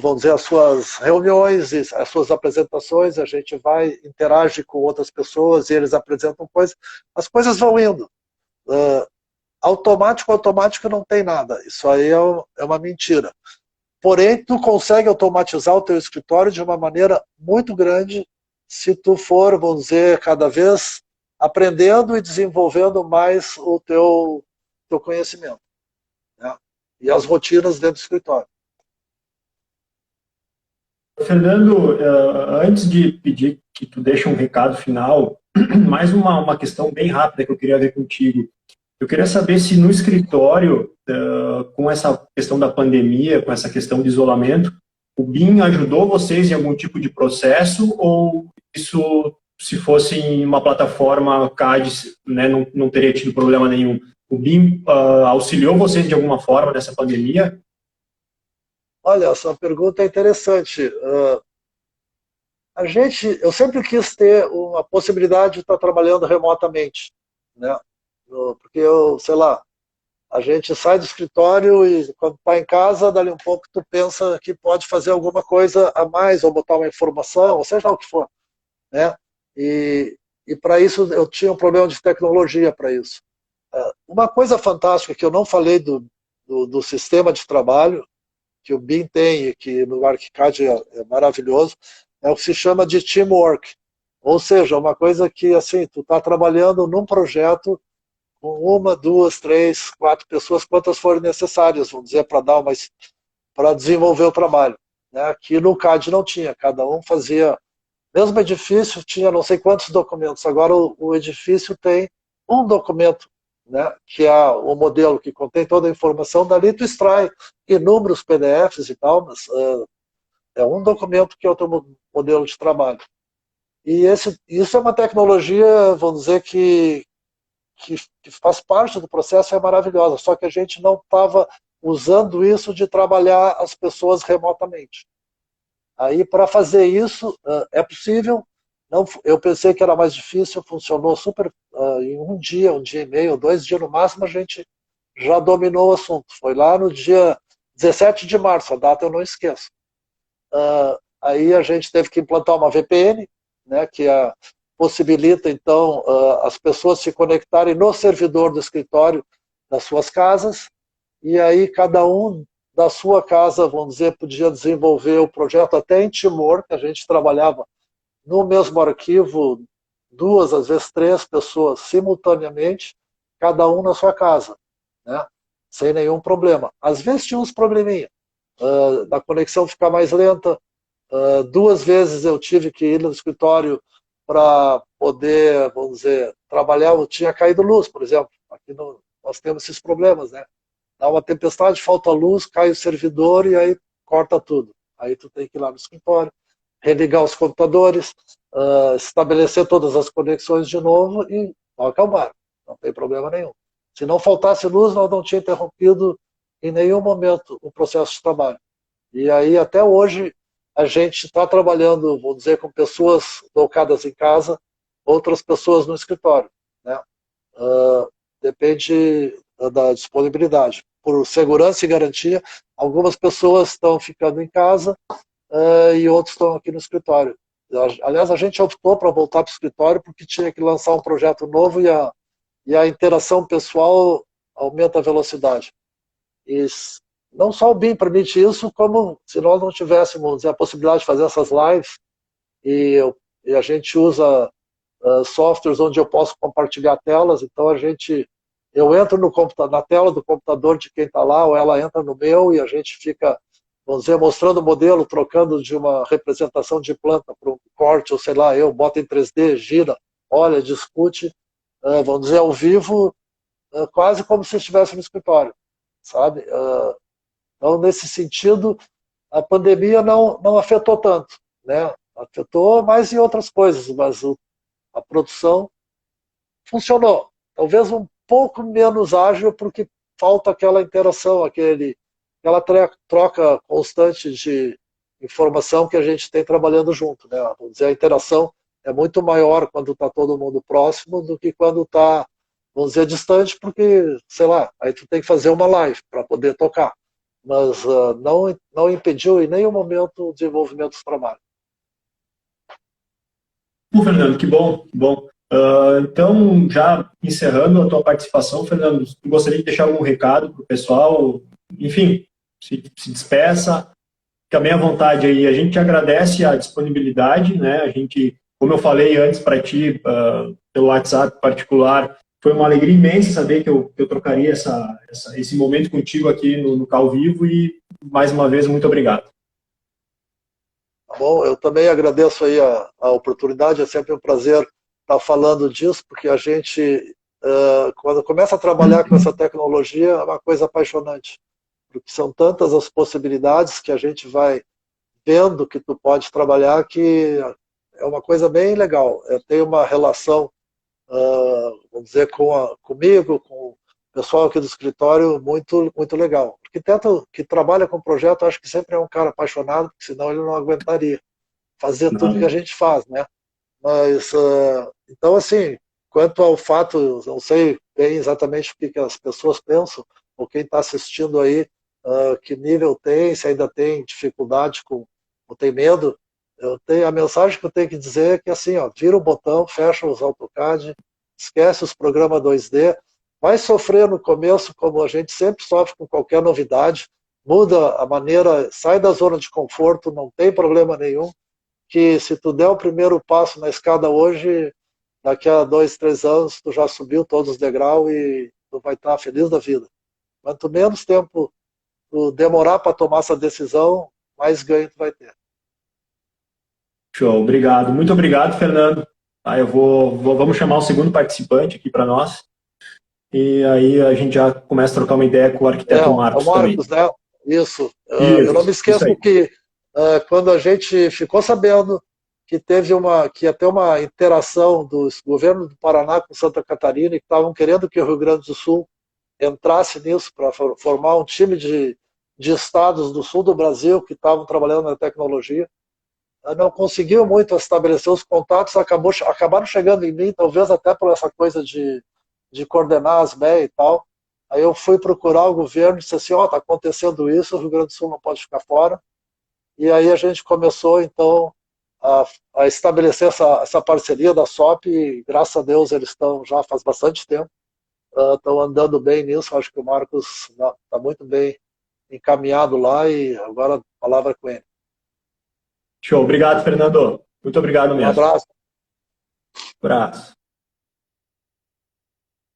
vamos dizer, as suas reuniões, as suas apresentações, a gente vai, interage com outras pessoas e eles apresentam coisas, as coisas vão indo. Automático não tem nada, isso aí é uma mentira. Porém, tu consegue automatizar o teu escritório de uma maneira muito grande se tu for, vamos dizer, cada vez aprendendo e desenvolvendo mais o teu conhecimento, né? E as rotinas dentro do escritório. Fernando, antes de pedir que tu deixe um recado final, mais uma questão bem rápida que eu queria ver contigo. Eu queria saber se no escritório, com essa questão da pandemia, com essa questão de isolamento, o BIM ajudou vocês em algum tipo de processo ou isso, se fosse em uma plataforma CAD, né, não teria tido problema nenhum? O BIM auxiliou vocês de alguma forma nessa pandemia? Olha, essa pergunta é interessante. Eu sempre quis ter uma possibilidade de estar trabalhando remotamente, né? Porque sei lá, a gente sai do escritório e quando está em casa, dali um pouco tu pensa que pode fazer alguma coisa a mais, ou botar uma informação, ou seja lá o que for, né? E para isso eu tinha um problema de tecnologia para isso. Uma coisa fantástica que eu não falei do sistema de trabalho, que o BIM tem e que no ArchiCAD é maravilhoso, é o que se chama de teamwork. Ou seja, uma coisa que, assim, tu está trabalhando num projeto com uma, duas, três, quatro pessoas, quantas forem necessárias, vamos dizer, para desenvolver o trabalho. Né? Aqui no CAD não tinha, cada um fazia. Mesmo edifício tinha não sei quantos documentos, agora o edifício tem um documento, né, que é o modelo que contém toda a informação, dali tu extrai inúmeros PDFs e tal, mas é um documento que é o teu modelo de trabalho. E isso é uma tecnologia, vamos dizer, que faz parte do processo, é maravilhosa, só que a gente não estava usando isso de trabalhar as pessoas remotamente. Aí, para fazer isso, é possível. Não, eu pensei que era mais difícil, funcionou super em um dia e meio, 2 dias no máximo, a gente já dominou o assunto. Foi lá no dia 17 de março, a data eu não esqueço. Aí a gente teve que implantar uma VPN, né, que possibilita, então, as pessoas se conectarem no servidor do escritório das suas casas, e aí cada um da sua casa, vamos dizer, podia desenvolver o projeto até em Timor, que a gente trabalhava no mesmo arquivo, 2, às vezes 3 pessoas simultaneamente, cada um na sua casa, né? Sem nenhum problema. Às vezes tinha uns probleminha, da conexão ficar mais lenta. 2 vezes eu tive que ir no escritório para poder, vamos dizer, trabalhar. Eu tinha caído luz, por exemplo. Aqui nós temos esses problemas, né? dá uma tempestade, falta luz, cai o servidor e aí corta tudo. Aí tu tem que ir lá no escritório, religar os computadores, estabelecer todas as conexões de novo e toca o barco. Não tem problema nenhum. Se não faltasse luz, nós não tínhamos interrompido em nenhum momento o processo de trabalho. E aí, até hoje, a gente está trabalhando, vou dizer, com pessoas locadas em casa, outras pessoas no escritório, né? Depende da disponibilidade. Por segurança e garantia, algumas pessoas estão ficando em casa e outros estão aqui no escritório. Aliás, a gente optou para voltar para o escritório porque tinha que lançar um projeto novo e a interação pessoal aumenta a velocidade. E não só o BIM permite isso, como se nós não tivéssemos dizer, a possibilidade de fazer essas lives e a gente usa softwares onde eu posso compartilhar telas, então eu entro no na tela do computador de quem está lá, ou ela entra no meu e a gente fica, vamos dizer, mostrando o modelo, trocando de uma representação de planta para um corte, ou sei lá, eu boto em 3D, gira, olha, discute, vamos dizer, ao vivo, quase como se estivesse no escritório, sabe? Então, nesse sentido, a pandemia não afetou tanto, né? Afetou mais em outras coisas, mas a produção funcionou. Talvez um pouco menos ágil, porque falta aquela interação, aquela troca constante de informação que a gente tem trabalhando junto, né? Vamos dizer, a interação é muito maior quando está todo mundo próximo do que quando está, vamos dizer, distante, porque, sei lá, aí tu tem que fazer uma live para poder tocar. Mas não impediu em nenhum momento o desenvolvimento dos trabalhos. Fernando, que bom, que bom. Então, já encerrando a tua participação, Fernando, gostaria de deixar algum recado para o pessoal? Enfim, se despeça, fica bem à vontade aí. A gente agradece a disponibilidade, né? A gente, como eu falei antes para ti, pelo WhatsApp particular, foi uma alegria imensa saber que eu trocaria esse momento contigo aqui no Cal Vivo e, mais uma vez, muito obrigado. Tá bom, eu também agradeço aí a oportunidade, é sempre um prazer estar falando disso, porque a gente, quando começa a trabalhar com essa tecnologia, é uma coisa apaixonante, porque são tantas as possibilidades que a gente vai vendo que tu pode trabalhar, que é uma coisa bem legal. Eu tenho uma relação, vamos dizer, comigo, com o pessoal aqui do escritório, muito, muito legal. O arquiteto que trabalha com projeto, acho que sempre é um cara apaixonado, porque senão ele não aguentaria fazer tudo que a gente faz, né? Mas, então, assim, quanto ao fato, não sei bem exatamente o que as pessoas pensam, ou quem está assistindo aí, que nível tem, se ainda tem dificuldade ou tem medo, a mensagem que eu tenho que dizer é que, assim, ó, vira o botão, fecha os AutoCAD, esquece os programas 2D, vai sofrer no começo, como a gente sempre sofre com qualquer novidade, muda a maneira, sai da zona de conforto, não tem problema nenhum, que se tu der o primeiro passo na escada hoje, daqui a 2, 3 anos, tu já subiu todos os degraus e tu vai estar feliz da vida. Quanto menos tempo tu demorar para tomar essa decisão, mais ganho tu vai ter. Show, obrigado. Muito obrigado, Fernando. Vamos chamar o segundo participante aqui para nós. E aí a gente já começa a trocar uma ideia com o arquiteto Marcos também. Né? Isso. Eu não me esqueço que quando a gente ficou sabendo que que ia ter uma interação do governo do Paraná com Santa Catarina e que estavam querendo que o Rio Grande do Sul entrasse nisso para formar um time de estados do sul do Brasil que estavam trabalhando na tecnologia. Não conseguiu muito estabelecer os contatos, acabaram chegando em mim, talvez até por essa coisa de coordenar as BEA e tal. Aí eu fui procurar o governo e disse assim, está acontecendo isso, o Rio Grande do Sul não pode ficar fora. E aí a gente começou, então, a estabelecer essa parceria da SOP e, graças a Deus, eles estão já faz bastante tempo, estão andando bem nisso. Acho que o Marcos está muito bem encaminhado lá e agora a palavra é com ele. Show, obrigado, Fernando. Muito obrigado mesmo. Um abraço. Abraço.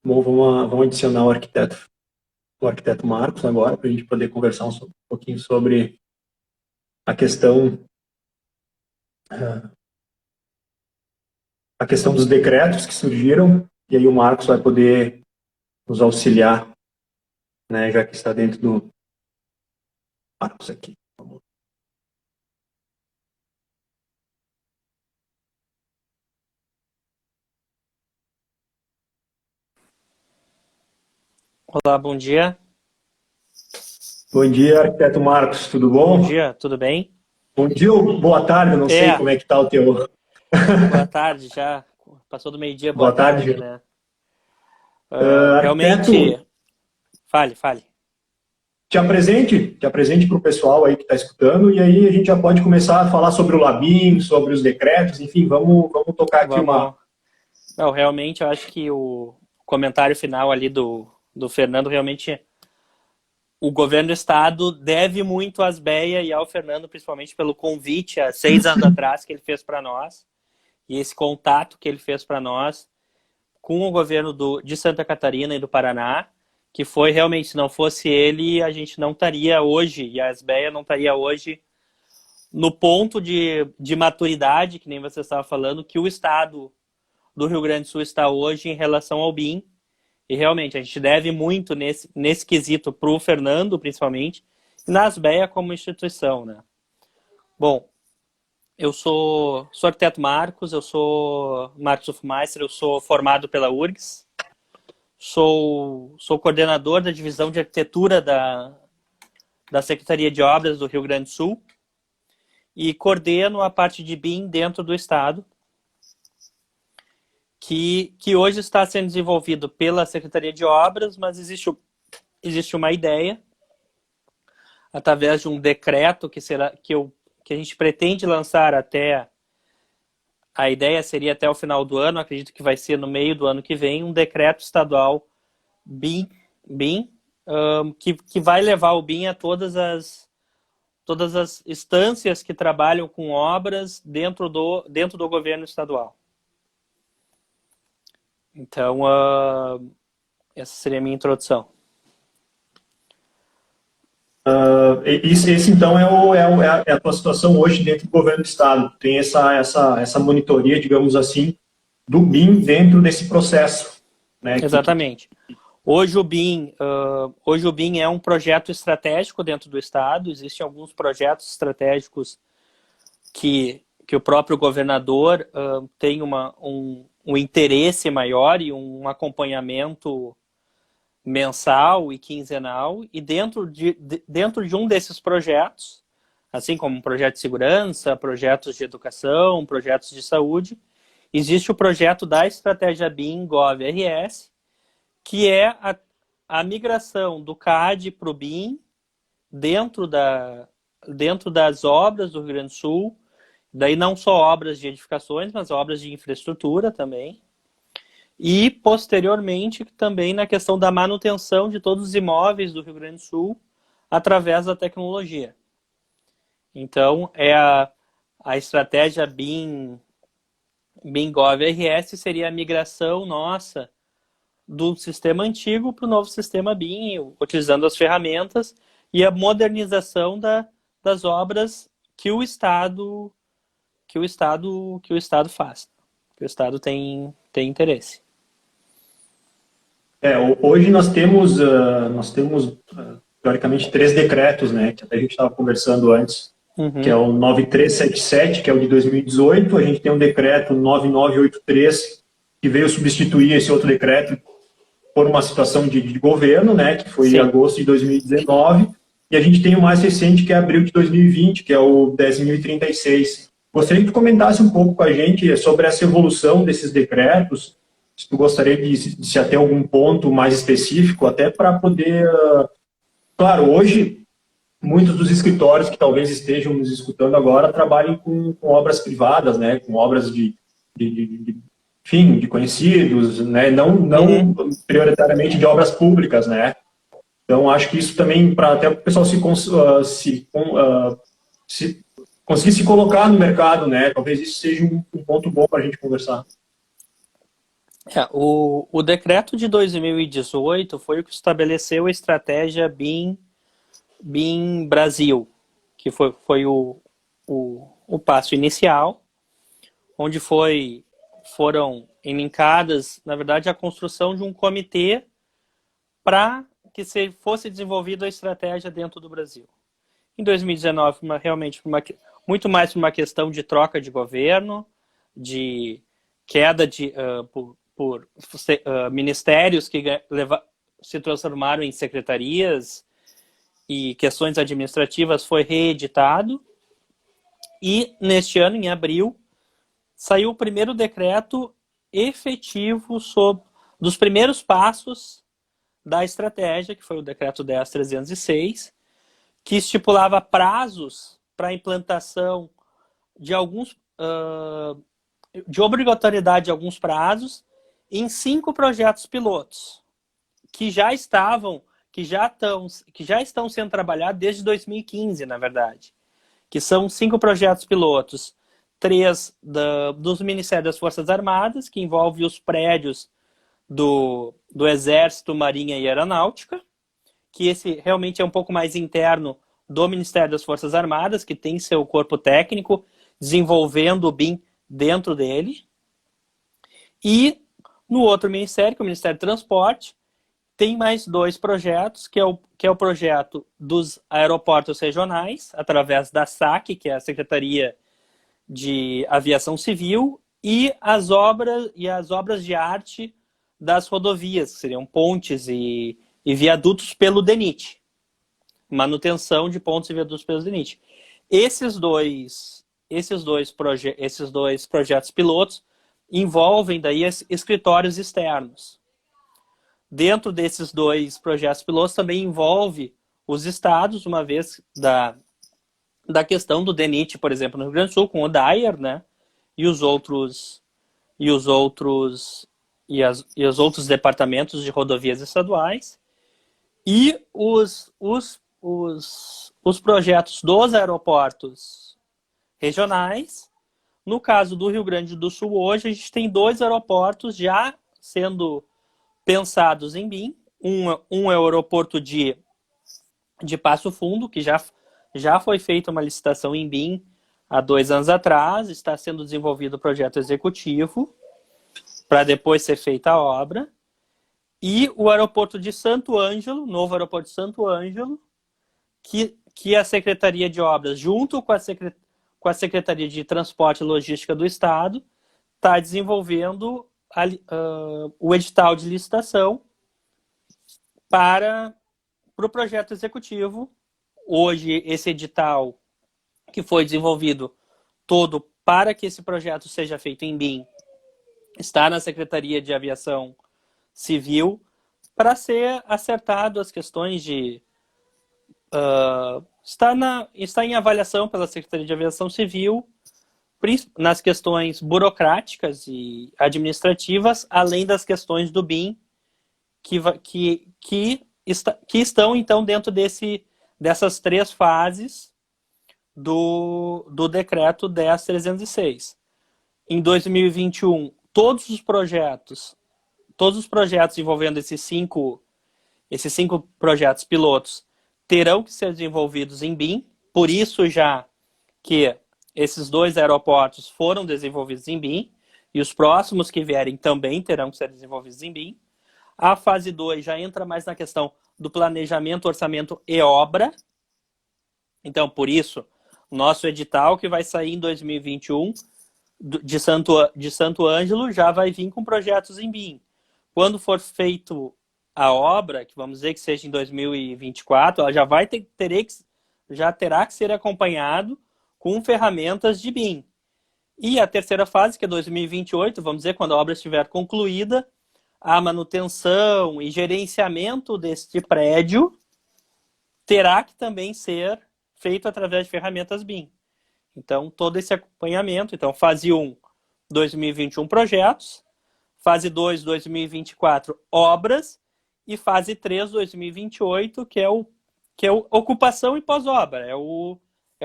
Bom, vamos adicionar o arquiteto Marcos agora, para a gente poder conversar um pouquinho sobre a questão dos decretos que surgiram, e aí o Marcos vai poder nos auxiliar né, já que está dentro do Marcos aqui. Olá, bom dia. Bom dia, arquiteto Marcos, tudo Bom bom? dia, tudo bem? Bom dia ou boa tarde, não sei como é que está o teu... Boa tarde, já passou do meio-dia, boa Boa tarde, tarde, né? arquiteto, Realmente, fale. te apresente para o pessoal aí que está escutando, e aí a gente já pode começar a falar sobre o Labim, sobre os decretos, enfim, vamos tocar aqui uma... Vamos. Não, realmente, eu acho que o comentário final ali do Fernando, realmente, o governo do estado deve muito às BEA e ao Fernando, principalmente pelo convite há 6 anos atrás que ele fez para nós, e esse contato que ele fez para nós com o governo de Santa Catarina e do Paraná, que foi realmente, se não fosse ele, a gente não estaria hoje, e a SBEA não estaria hoje no ponto de maturidade, que nem você estava falando, que o estado do Rio Grande do Sul está hoje em relação ao BIM. E realmente, a gente deve muito nesse quesito para o Fernando, principalmente, e na SBEA como instituição, né? Bom, eu sou arquiteto Marcos, eu sou Marcos Hofmeister, eu sou formado pela URGS, sou coordenador da divisão de arquitetura da Secretaria de Obras do Rio Grande do Sul e coordeno a parte de BIM dentro do estado, que hoje está sendo desenvolvido pela Secretaria de Obras, mas existe uma ideia, através de um decreto que a gente pretende lançar até... A ideia seria até o final do ano, acredito que vai ser no meio do ano que vem, um decreto estadual BIM que vai levar o BIM a todas as instâncias que trabalham com obras dentro do governo estadual. Então, essa seria a minha introdução. Esse então, é a tua situação hoje dentro do governo do estado. Tem essa monitoria, digamos assim, do BIM dentro desse processo, né? Exatamente. Hoje o BIM é um projeto estratégico dentro do estado. Existem alguns projetos estratégicos que o próprio governador tem um interesse maior e um acompanhamento mensal e quinzenal, e dentro de um desses projetos, assim como um projeto de segurança, projetos de educação, projetos de saúde, existe o projeto da estratégia BIM Gov-RS, que é a migração do CAD para o BIM dentro das obras do Rio Grande do Sul, daí não só obras de edificações, mas obras de infraestrutura também, e posteriormente também na questão da manutenção de todos os imóveis do Rio Grande do Sul através da tecnologia. Então, a estratégia BIM Gov-RS seria a migração nossa do sistema antigo para o novo sistema BIM, utilizando as ferramentas e a modernização das obras que o Estado faz, que o Estado tem interesse. Hoje nós temos teoricamente 3 decretos, né? Que até a gente estava conversando antes, que é o 9377, que é o de 2018, a gente tem um decreto 9983, que veio substituir esse outro decreto por uma situação de governo, né, que foi em agosto de 2019, e a gente tem o mais recente, que é abril de 2020, que é o 10.036. Gostaria que tu comentasse um pouco com a gente sobre essa evolução desses decretos, se tu gostaria de se até algum ponto mais específico, até para poder... Claro, hoje, muitos dos escritórios que talvez estejam nos escutando agora trabalham com obras privadas, né, com obras enfim, de conhecidos, né? Não prioritariamente de obras públicas, né? Então, acho que isso também, para até o pessoal conseguir se colocar no mercado, né? Talvez isso seja um ponto bom para a gente conversar. O decreto de 2018 foi o que estabeleceu a estratégia BIM Brasil, que foi o passo inicial, onde foram elencadas, na verdade, a construção de um comitê para se fosse desenvolvida a estratégia dentro do Brasil. Em 2019, realmente, muito mais por uma questão de troca de governo, de queda por ministérios que se transformaram em secretarias e questões administrativas, foi reeditado. E, neste ano, em abril, saiu o primeiro decreto efetivo dos primeiros passos da estratégia, que foi o decreto 10.306, que estipulava prazos para a implantação de de obrigatoriedade de alguns prazos em 5 projetos pilotos, que já estão sendo trabalhados desde 2015, na verdade. Que são 5 projetos pilotos, 3 dos Ministérios das Forças Armadas, que envolve os prédios do Exército, Marinha e Aeronáutica, que esse realmente é um pouco mais interno do Ministério das Forças Armadas, que tem seu corpo técnico desenvolvendo o BIM dentro dele. E no outro ministério, que é o Ministério do Transporte, tem mais 2 projetos, que é o projeto dos aeroportos regionais, através da SAC, que é a Secretaria de Aviação Civil, e as obras de arte das rodovias, que seriam pontes e viadutos pelo DENIT. Manutenção de pontes e viadutos pelo DENIT. Esses dois projetos pilotos envolvem daí escritórios externos. Dentro desses 2 projetos pilotos também envolve os estados, uma vez da questão do DENIT, por exemplo, no Rio Grande do Sul, com o DAER, né? E os outros departamentos de rodovias estaduais. E os projetos dos aeroportos regionais. No caso do Rio Grande do Sul, hoje, a gente tem 2 aeroportos já sendo pensados em BIM. Um é o aeroporto de Passo Fundo, que já foi feita uma licitação em BIM há 2 anos atrás, está sendo desenvolvido o projeto executivo para depois ser feita a obra. E o aeroporto de Santo Ângelo, novo aeroporto de Santo Ângelo, que a Secretaria de Obras, junto com a Secretaria de Transporte e Logística do Estado, está desenvolvendo o edital de licitação para o projeto executivo. Hoje, esse edital que foi desenvolvido todo para que esse projeto seja feito em BIM está na Secretaria de Aviação Civil para ser acertado as questões de... está em avaliação pela Secretaria de Aviação Civil nas questões burocráticas e administrativas, além das questões do BIM que estão, então, dentro dessas 3 fases do decreto 10.306. Em 2021, todos os projetos envolvendo esses 5 projetos pilotos terão que ser desenvolvidos em BIM, por isso já que esses 2 aeroportos foram desenvolvidos em BIM, e os próximos que vierem também terão que ser desenvolvidos em BIM. A fase 2 já entra mais na questão do planejamento, orçamento e obra. Então, por isso, o nosso edital que vai sair em 2021 de Santo Ângelo já vai vir com projetos em BIM. Quando for feito a obra, que vamos dizer que seja em 2024, ela já terá que ser acompanhado com ferramentas de BIM. E a terceira fase, que é 2028, vamos dizer, quando a obra estiver concluída, a manutenção e gerenciamento deste prédio terá que também ser feito através de ferramentas BIM. Então, todo esse acompanhamento. Então, fase 1, 2021, projetos. Fase 2, 2024, obras. E fase 3, 2028, que é ocupação e pós-obra. É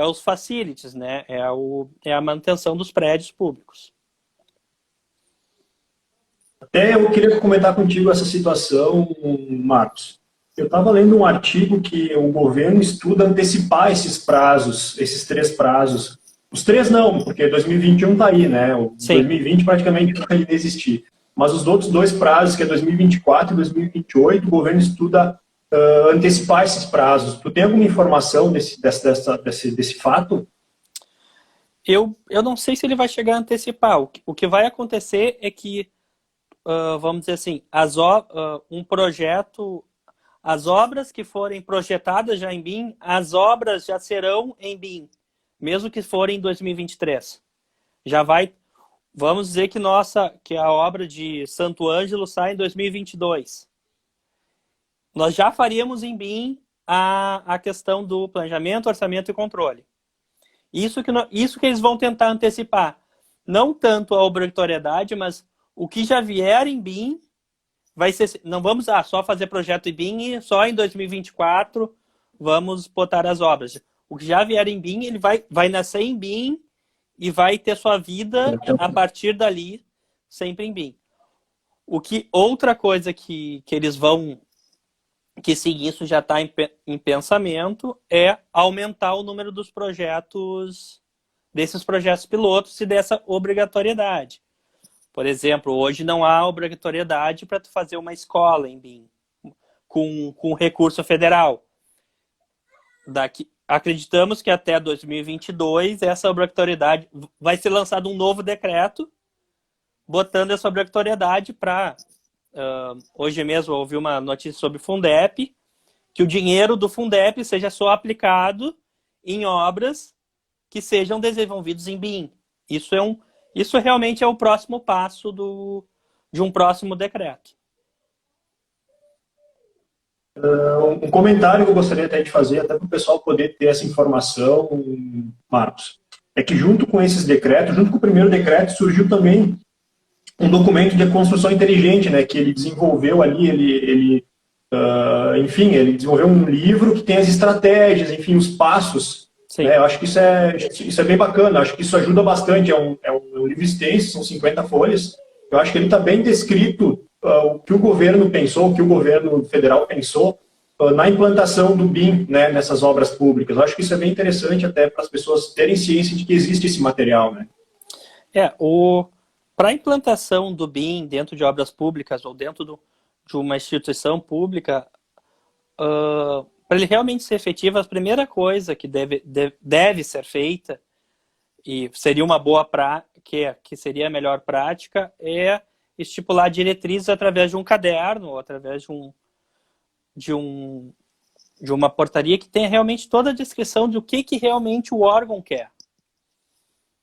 os facilities, né? É a manutenção dos prédios públicos. Até eu queria comentar contigo essa situação, Marcos. Eu estava lendo um artigo que o governo estuda antecipar esses prazos, esses 3 prazos. Os 3 não, porque 2021 está aí, né? O 2020 praticamente nunca existir. Mas os outros 2 prazos, que é 2024 e 2028, o governo estuda antecipar esses prazos. Tu tem alguma informação desse fato? Eu não sei se ele vai chegar a antecipar. O que vai acontecer é que, vamos dizer assim, um projeto, as obras que forem projetadas já em BIM, as obras já serão em BIM, mesmo que forem em 2023. Já vai, vamos dizer que a obra de Santo Ângelo sai em 2022. Nós já faríamos em BIM a questão do planejamento, orçamento e controle. Isso que eles vão tentar antecipar. Não tanto a obrigatoriedade, mas o que já vier em BIM vai ser... Não vamos só fazer projeto em BIM e só em 2024 vamos botar as obras. O que já vier em BIM, ele vai nascer em BIM e vai ter sua vida a partir dali, sempre em BIM. Outra coisa que eles vão... que sim, isso já está em pensamento, é aumentar o número dos projetos, desses projetos pilotos e dessa obrigatoriedade. Por exemplo, hoje não há obrigatoriedade para tu fazer uma escola em BIM com recurso federal. Acreditamos que até 2022 essa obrigatoriedade vai ser lançado um novo decreto botando essa obrigatoriedade para... hoje mesmo eu ouvi uma notícia sobre o Fundep, que o dinheiro do Fundep seja só aplicado em obras que sejam desenvolvidas em BIM. Isso realmente é o próximo passo de um próximo decreto. Um comentário que eu gostaria até de fazer, até para o pessoal poder ter essa informação, Marcos, é que junto com esses decretos, junto com o primeiro decreto, surgiu também um documento de construção inteligente, né, que ele desenvolveu ali, enfim, ele desenvolveu um livro que tem as estratégias, enfim, os passos. Né, eu acho que isso é bem bacana, acho que isso ajuda bastante, é um livro extenso, são 50 folhas, eu acho que ele está bem descrito o que o governo pensou, o que o governo federal pensou na implantação do BIM, né, nessas obras públicas. Eu acho que isso é bem interessante até para as pessoas terem ciência de que existe esse material, né. Para a implantação do BIM dentro de obras públicas ou dentro de uma instituição pública, para ele realmente ser efetivo, a primeira coisa que deve ser feita, e seria uma boa que seria a melhor prática, é estipular diretrizes através de um caderno, ou através de uma portaria que tenha realmente toda a descrição do que realmente o órgão quer.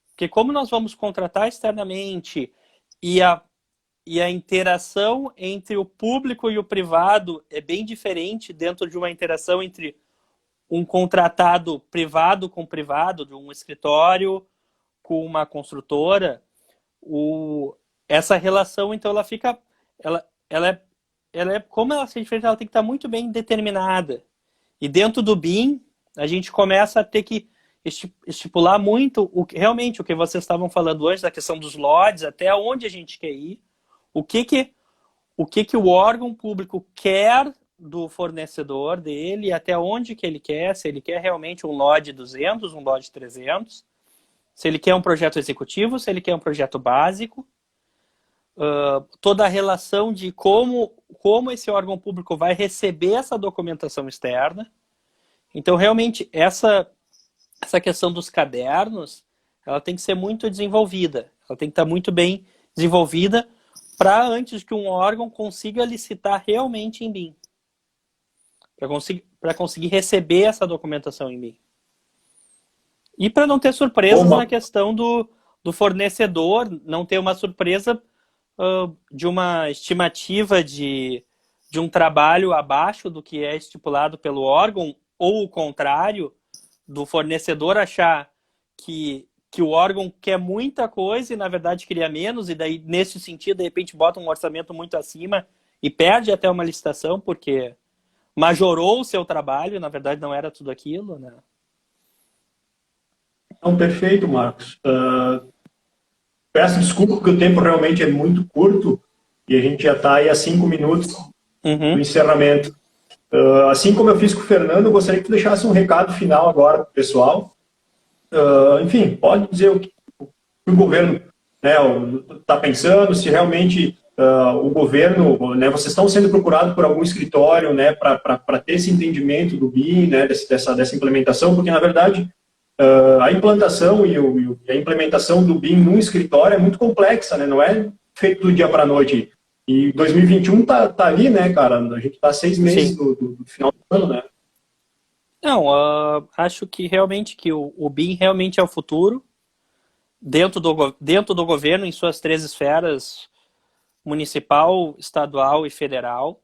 Porque como nós vamos contratar externamente e a interação entre o público e o privado é bem diferente dentro de uma interação entre um contratado privado com privado, de um escritório com uma construtora, essa relação, então, ela fica... como ela se diferente, ela tem que estar muito bem determinada. E dentro do BIM, a gente começa a ter que estipular muito realmente o que vocês estavam falando antes, da questão dos lotes, até onde a gente quer ir, o que o órgão público quer do fornecedor dele, até onde que ele quer, se ele quer realmente um LOD 200, um LOD 300, se ele quer um projeto executivo, se ele quer um projeto básico, toda a relação de como esse órgão público vai receber essa documentação externa. Então, realmente, essa questão dos cadernos, ela tem que ser muito desenvolvida. Ela tem que estar muito bem desenvolvida para antes que um órgão consiga licitar realmente em BIM. Para conseguir receber essa documentação em BIM. E para não ter surpresas na questão do fornecedor, não ter uma surpresa de uma estimativa de um trabalho abaixo do que é estipulado pelo órgão, ou o contrário, do fornecedor achar que o órgão quer muita coisa e, na verdade, queria menos, e daí, nesse sentido, de repente, bota um orçamento muito acima e perde até uma licitação, porque majorou o seu trabalho, e, na verdade, não era tudo aquilo, né? Então, perfeito, Marcos. Peço desculpa, porque o tempo realmente é muito curto, e a gente já está aí a 5 minutos do encerramento. Assim como eu fiz com o Fernando, eu gostaria que tu deixasse um recado final agora para o pessoal. Enfim, pode dizer o que o governo está pensando, se realmente o governo, né, vocês estão sendo procurados por algum escritório, né, para ter esse entendimento do BIM, né, dessa implementação, porque, na verdade, a implantação e a implementação do BIM num escritório é muito complexa, né, não é feito do dia para a noite. E 2021 tá ali, né, cara? A gente tá 6 meses do final do ano, né? Não, acho que realmente que o BIM realmente é o futuro dentro do governo, em suas 3 esferas, municipal, estadual e federal.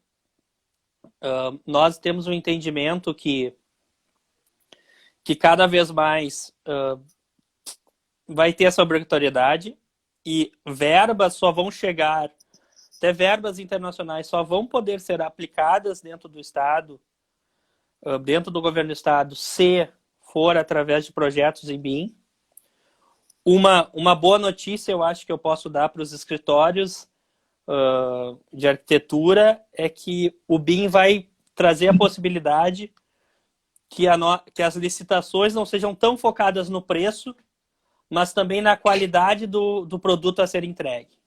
Nós temos um entendimento que cada vez mais vai ter essa obrigatoriedade e verbas só vão chegar, até verbas internacionais só vão poder ser aplicadas dentro do Estado, dentro do governo do Estado, se for através de projetos em BIM. Uma boa notícia, eu acho que eu posso dar para os escritórios de arquitetura é que o BIM vai trazer a possibilidade que as licitações não sejam tão focadas no preço, mas também na qualidade do produto a ser entregue.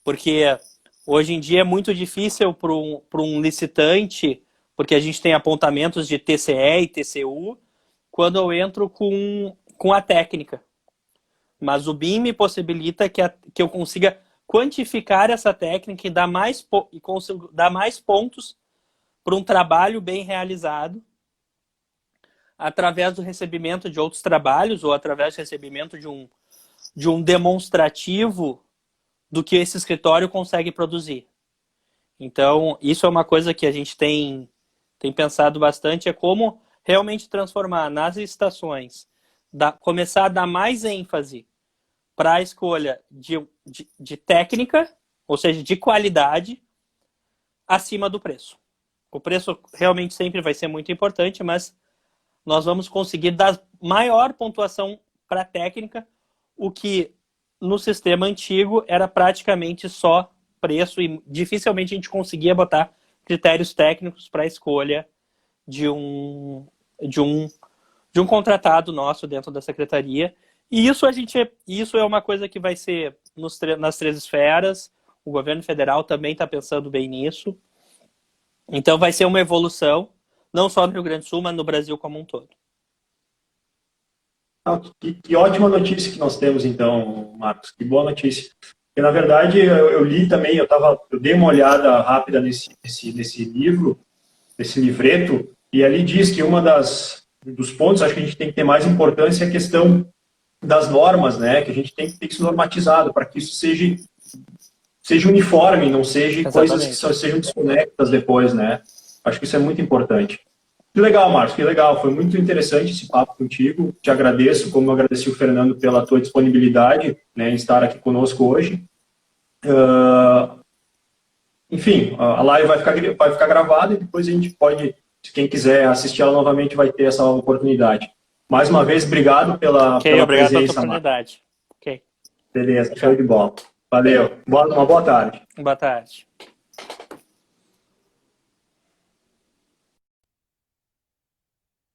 Porque hoje em dia é muito difícil para um licitante, porque a gente tem apontamentos de TCE e TCU, quando eu entro com a técnica. Mas o BIM me possibilita que eu consiga quantificar essa técnica e dar mais pontos para um trabalho bem realizado através do recebimento de outros trabalhos ou através do recebimento de um demonstrativo do que esse escritório consegue produzir. Então, isso é uma coisa que a gente tem pensado bastante, é como realmente transformar nas licitações, começar a dar mais ênfase para a escolha de técnica, ou seja, de qualidade, acima do preço. O preço realmente sempre vai ser muito importante, mas nós vamos conseguir dar maior pontuação para a técnica, o que no sistema antigo era praticamente só preço e dificilmente a gente conseguia botar critérios técnicos para a escolha de um contratado nosso dentro da secretaria. E isso é uma coisa que vai ser nas 3 esferas. O governo federal também está pensando bem nisso. Então vai ser uma evolução, não só no Rio Grande do Sul, mas no Brasil como um todo. Que ótima notícia que nós temos, então, Marcos. Que boa notícia. Porque, na verdade, eu li também, eu dei uma olhada rápida nesse livro, nesse livreto, e ali diz que dos pontos, acho que a gente tem que ter mais importância é a questão das normas, né? Que a gente tem que ter isso normatizado para que isso seja uniforme, não seja Exatamente. Coisas que sejam desconectas depois, né? Acho que isso é muito importante. Que legal, Marcos, que legal. Foi muito interessante esse papo contigo. Te agradeço, como eu agradeci o Fernando pela tua disponibilidade, né, em estar aqui conosco hoje. Enfim, a live vai ficar gravada e depois a gente pode, se quem quiser assistir ela novamente, vai ter essa oportunidade. Mais uma vez, obrigado pela Obrigado presença. pela oportunidade. Okay. Beleza, show de bola. Valeu. Uma boa tarde. Boa tarde.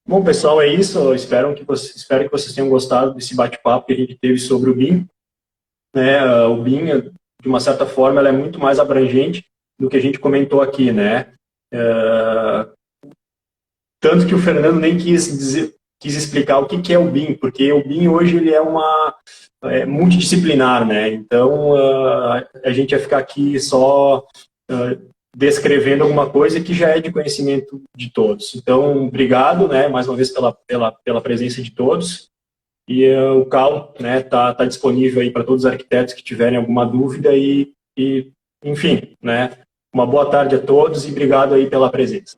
Bom, pessoal, é isso. Eu espero que vocês tenham gostado desse bate-papo que a gente teve sobre o BIM. O BIM, de uma certa forma, ela é muito mais abrangente do que a gente comentou aqui, né? Tanto que o Fernando nem quis explicar o que é o BIM, porque o BIM hoje ele é multidisciplinar, né? Então, a gente ia ficar aqui só descrevendo alguma coisa que já é de conhecimento de todos. Então, obrigado, né, mais uma vez pela presença de todos. E o CAL, né, tá disponível aí para todos os arquitetos que tiverem alguma dúvida e enfim, né, uma boa tarde a todos e obrigado aí pela presença.